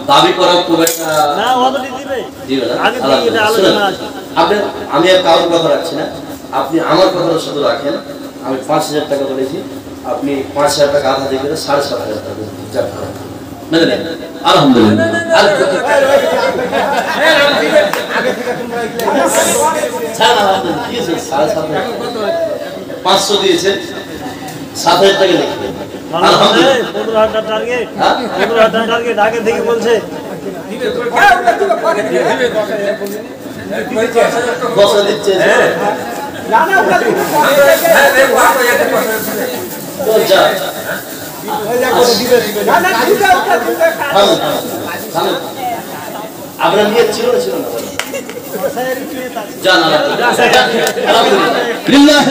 দাবি করা খুব একটা না ওটি দিবে দিবে না। আগে থেকে আলোচনা আছে। আপনি আমি আর কারোর কথা রাখছি না, আপনি আমার কথাটা শুধু রাখেন। আমি 5000 টাকা বলেছি, আপনি 5000 টাকা আধা দিয়ে 7500 টাকা যাক মানে আলহামদুলিল্লাহ। আর 500 দিয়েছে, 7000 টাকা লিখবে। আলহামদুলিল্লাহ 15,000 টার্গেট, 15,000 টার্গেট আগে থেকে বলছে। 10 দিচ্ছে তো যা আপনার নিয়ে ছিল না ছিল না জানা লিল্লাহ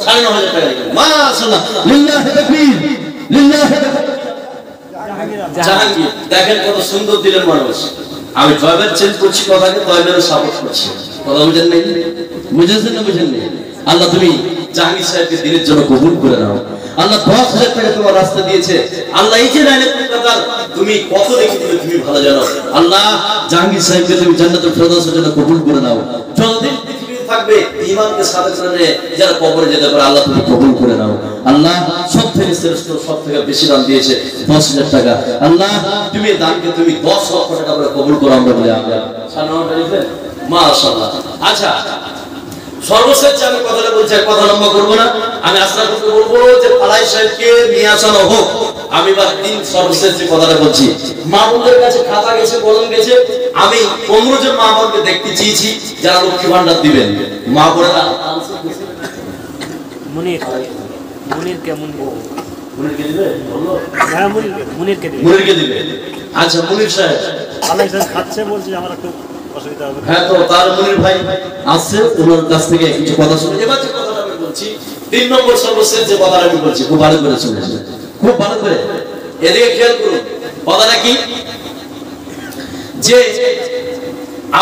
9,500 টাকা মাশাআল্লাহ লিল্লাহ তাকবীর লিল্লাহ জাহাঙ্গীর দেখেন কত সুন্দর দিলের মানুষ। আমি জয়বের চেঞ্জ করছি কথাকে, জয়বের সাপোর্ট করছি, কথা বুঝেন নাই? বুঝেছেন না বুঝেন নাই? আল্লাহ তুমি জাহাঙ্গীর সাহেবকে দিনের জন্য কবুল করে নাও। আল্লাহ 10,000 টাকা তোমার রাস্তা দিয়েছে। আল্লাহ এই যে তুমি কত দেখে তুমি ভালো জানো। আল্লাহ জাহাঙ্গীর সাহেবকে তুমি জান্নাতুল ফেরদাউসের জন্য কবুল করে নাও। যতদিন পৃথিবীতে থাকবে ঈমানকে সাথে করে যারা কবরে যেতে পারে আল্লাহ তুমি কবুল করে নাও। আল্লাহ সব থেকে শ্রেষ্ঠ, সব থেকে বেশি দান দিয়েছে 10,000 টাকা। আল্লাহ তুমি দানকে তুমি 10 লক্ষ টাকা করে কবুল করো, আমরা বলি আমিন। সান্নাহটা লিখবেন মাশাআল্লাহ। আচ্ছা সর্বশেষ আমি কথাটা বলছি, কথা লম্বা করবো না। আমি আশা করতে বলবো যে পালাই সাহেবকে নিয়ে আসানো হোক। আমি বা দিন সর্বশেষ যে কথাটা বলছি, মা বোনদের কাছে খাতা গেছে, কলম গেছে। আমি 15 জন মা বোনকে দেখতে চেয়েছি যারা লক্ষ্মী ভান্ডার দিবেন। মা বোনেরা মুনিরকে দিবে, বললো মুনিরকে দিবে। আচ্ছা মুনির সাহেব খাচ্ছে বলছি, আমার একটু অসুবিধা হবে। হ্যাঁ তো তার মুনির ভাই আসছে, ওনার কাছ থেকে কিছু কথা শুনে এবার যে কথাটা আমি বলছি 3 নম্বর সর্বশেষ যে কথাটা আমি বলছি, খুব ভালো করে শুনেন, খুব ভালো করে এদিকে খেয়াল করুন। কথাটা কি, যে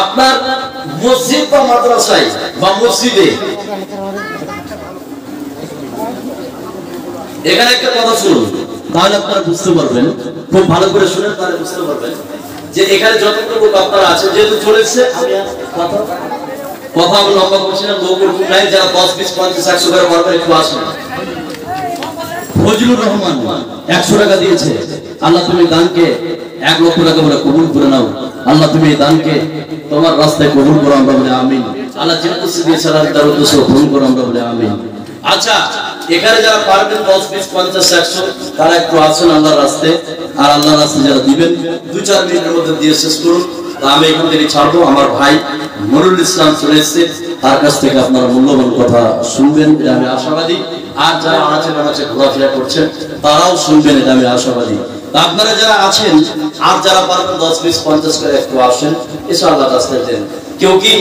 আপনার মসজিদ বা মাদ্রাসায় বা মসজিদে এখানে একটা কথা শুনুন, তাহলে আপনারা বুঝতে পারবেন, খুব ভালো করে শুনেন তাহলে বুঝতে পারবেন যে এখানে যতগুলো লোক আপনারা আছেন, যেহেতু চলেছে আমি কথা আমি লম্বা করছি না, লোকের খুব নাই, যারা 10, 20, 50, 100 করে পারবেন একটু আসুন। ফজলুর রহমান 100 টাকা দিয়েছে, আল্লাহ তুমি দানকে 1 লক্ষ টাকা বলে কবুল করে নাও, আল্লাহ তুমি এই দানকে তোমার রাস্তায় কবুল করো, আমরা বলে আমিন। আল্লাহ যে উদ্দেশ্য দিয়েছে আল্লাহ তার উদ্দেশ্য পূরণ করো, আমরা বলে আমিন। আচ্ছা, এখানে যারা পারবেন 10, 20, 50, 100 তারা একটু আসুন আল্লাহর রাস্তায়, আর আল্লাহর রাস্তায় যারা দিবেন 2-4 মিনিটের মধ্যে দিয়ে শেষ করুন। আমি এখান থেকে ছাড়বো, আমার ভাই নুরুল ইসলাম চলে এসেছে, তার কাছ থেকে আপনারা মূল্যবান কথা শুনবেন, এটা আমি আশাবাদী। আর যারা আনাচে কানাচে ঘোরাফেরা করছেন তারাও শুনবেন, এটা আমি আশাবাদী। আপনারা যারা আছেন আর যারা পারবেন 10, 20, 50 করে একটু আসেন, এসে আল্লাহর রাস্তায় দেন। কেউ কি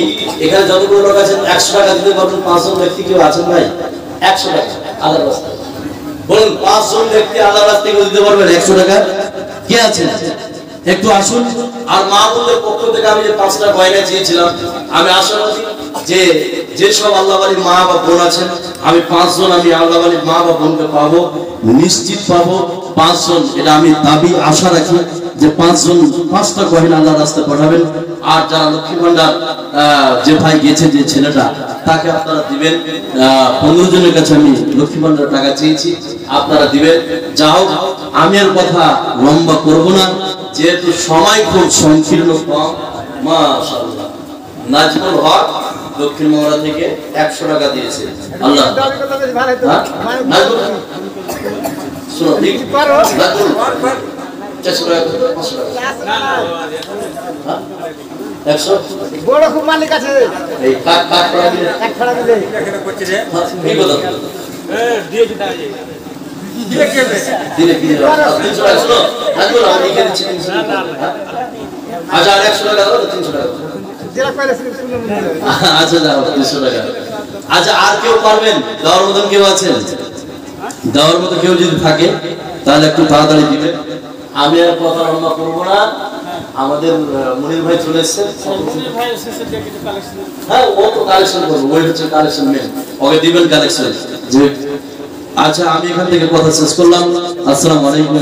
এখানে যতগুলো লোক আছেন 100 টাকা দিতে পারবেন? 5 জন ব্যক্তি কেউ আছেন ভাই? 100 টাকা আল্লাহর রাস্তায় বলুন, 5 জন ব্যক্তি আল্লাহর রাস্তায় দিতে পারবেন 100 টাকা? কে আছেন? একটু আসুন। আর মা বোনদের পক্ষ থেকে আমি যে 5টা গয়না চেয়েছিলাম, আমি আশাবাদী যে যেসব আল্লাহওয়ালির মা বা বোন আছেন, আমি 5 জন আমি আল্লাহওয়ালির মা বা বোনকে পাবো, নিশ্চিত পাবো 5 জন, এটা আমি দাবি আশা রাখি যে 5 জন 5টা গয়না আল্লাহর রাস্তায় পাঠাবেন। আর যারা লক্ষ্মী ভান্ডার যে ভাই গেছে, যে ছেলেটা, তাকে আপনারা দিবেন। 15 জনের কাছে আমি লক্ষ্মী ভান্ডার টাকা চেয়েছি, আপনারা দিবেন। যা হোক, আমি আর কথা লম্বা করব না, যেহেতু সময় খুব সংকীর্ণ কম। মাশাআল্লাহ, নাজমুল হক দক্ষিণ মহড়া থেকে 100 টাকা দিয়েছে। আল্লাহ নাজমুল শুনো, ঠিক নাজমুল 400 টাকা, 500 টাকা, 100 বড় খুব মালিক আছে, এই কাট কাট করে দিলে 1 টাকা দিলে এখানে করছে রে এই কথা দিয়েছি টাকা দিয়ে কে দিলে কি 300 টাকা। শুনো নাজমুল, আমি লিখে দিচ্ছি 300 টাকা। আচ্ছা, আর 100 টাকা দাও, 300 টাকা। যেটা পাইলে শুনে আচ্ছা দাও 300 টাকা। আচ্ছা, আর কেউ পারবেন দেওয়ার মতন? কেউ আছেন দেওয়ার মতো? কেউ যদি থাকে তাহলে একটু তাড়াতাড়ি দিবেন। আমি আর কথা লম্বা করবো না, আমাদের মনির ভাই চলে এসেছে। হ্যাঁ, ও তো কালেকশন করবো, ওই হচ্ছে কালেকশন মেন, ওকে দিবেন কালেকশন। আচ্ছা, আমি এখান থেকে কথা শেষ করলাম। আসসালামু আলাইকুম।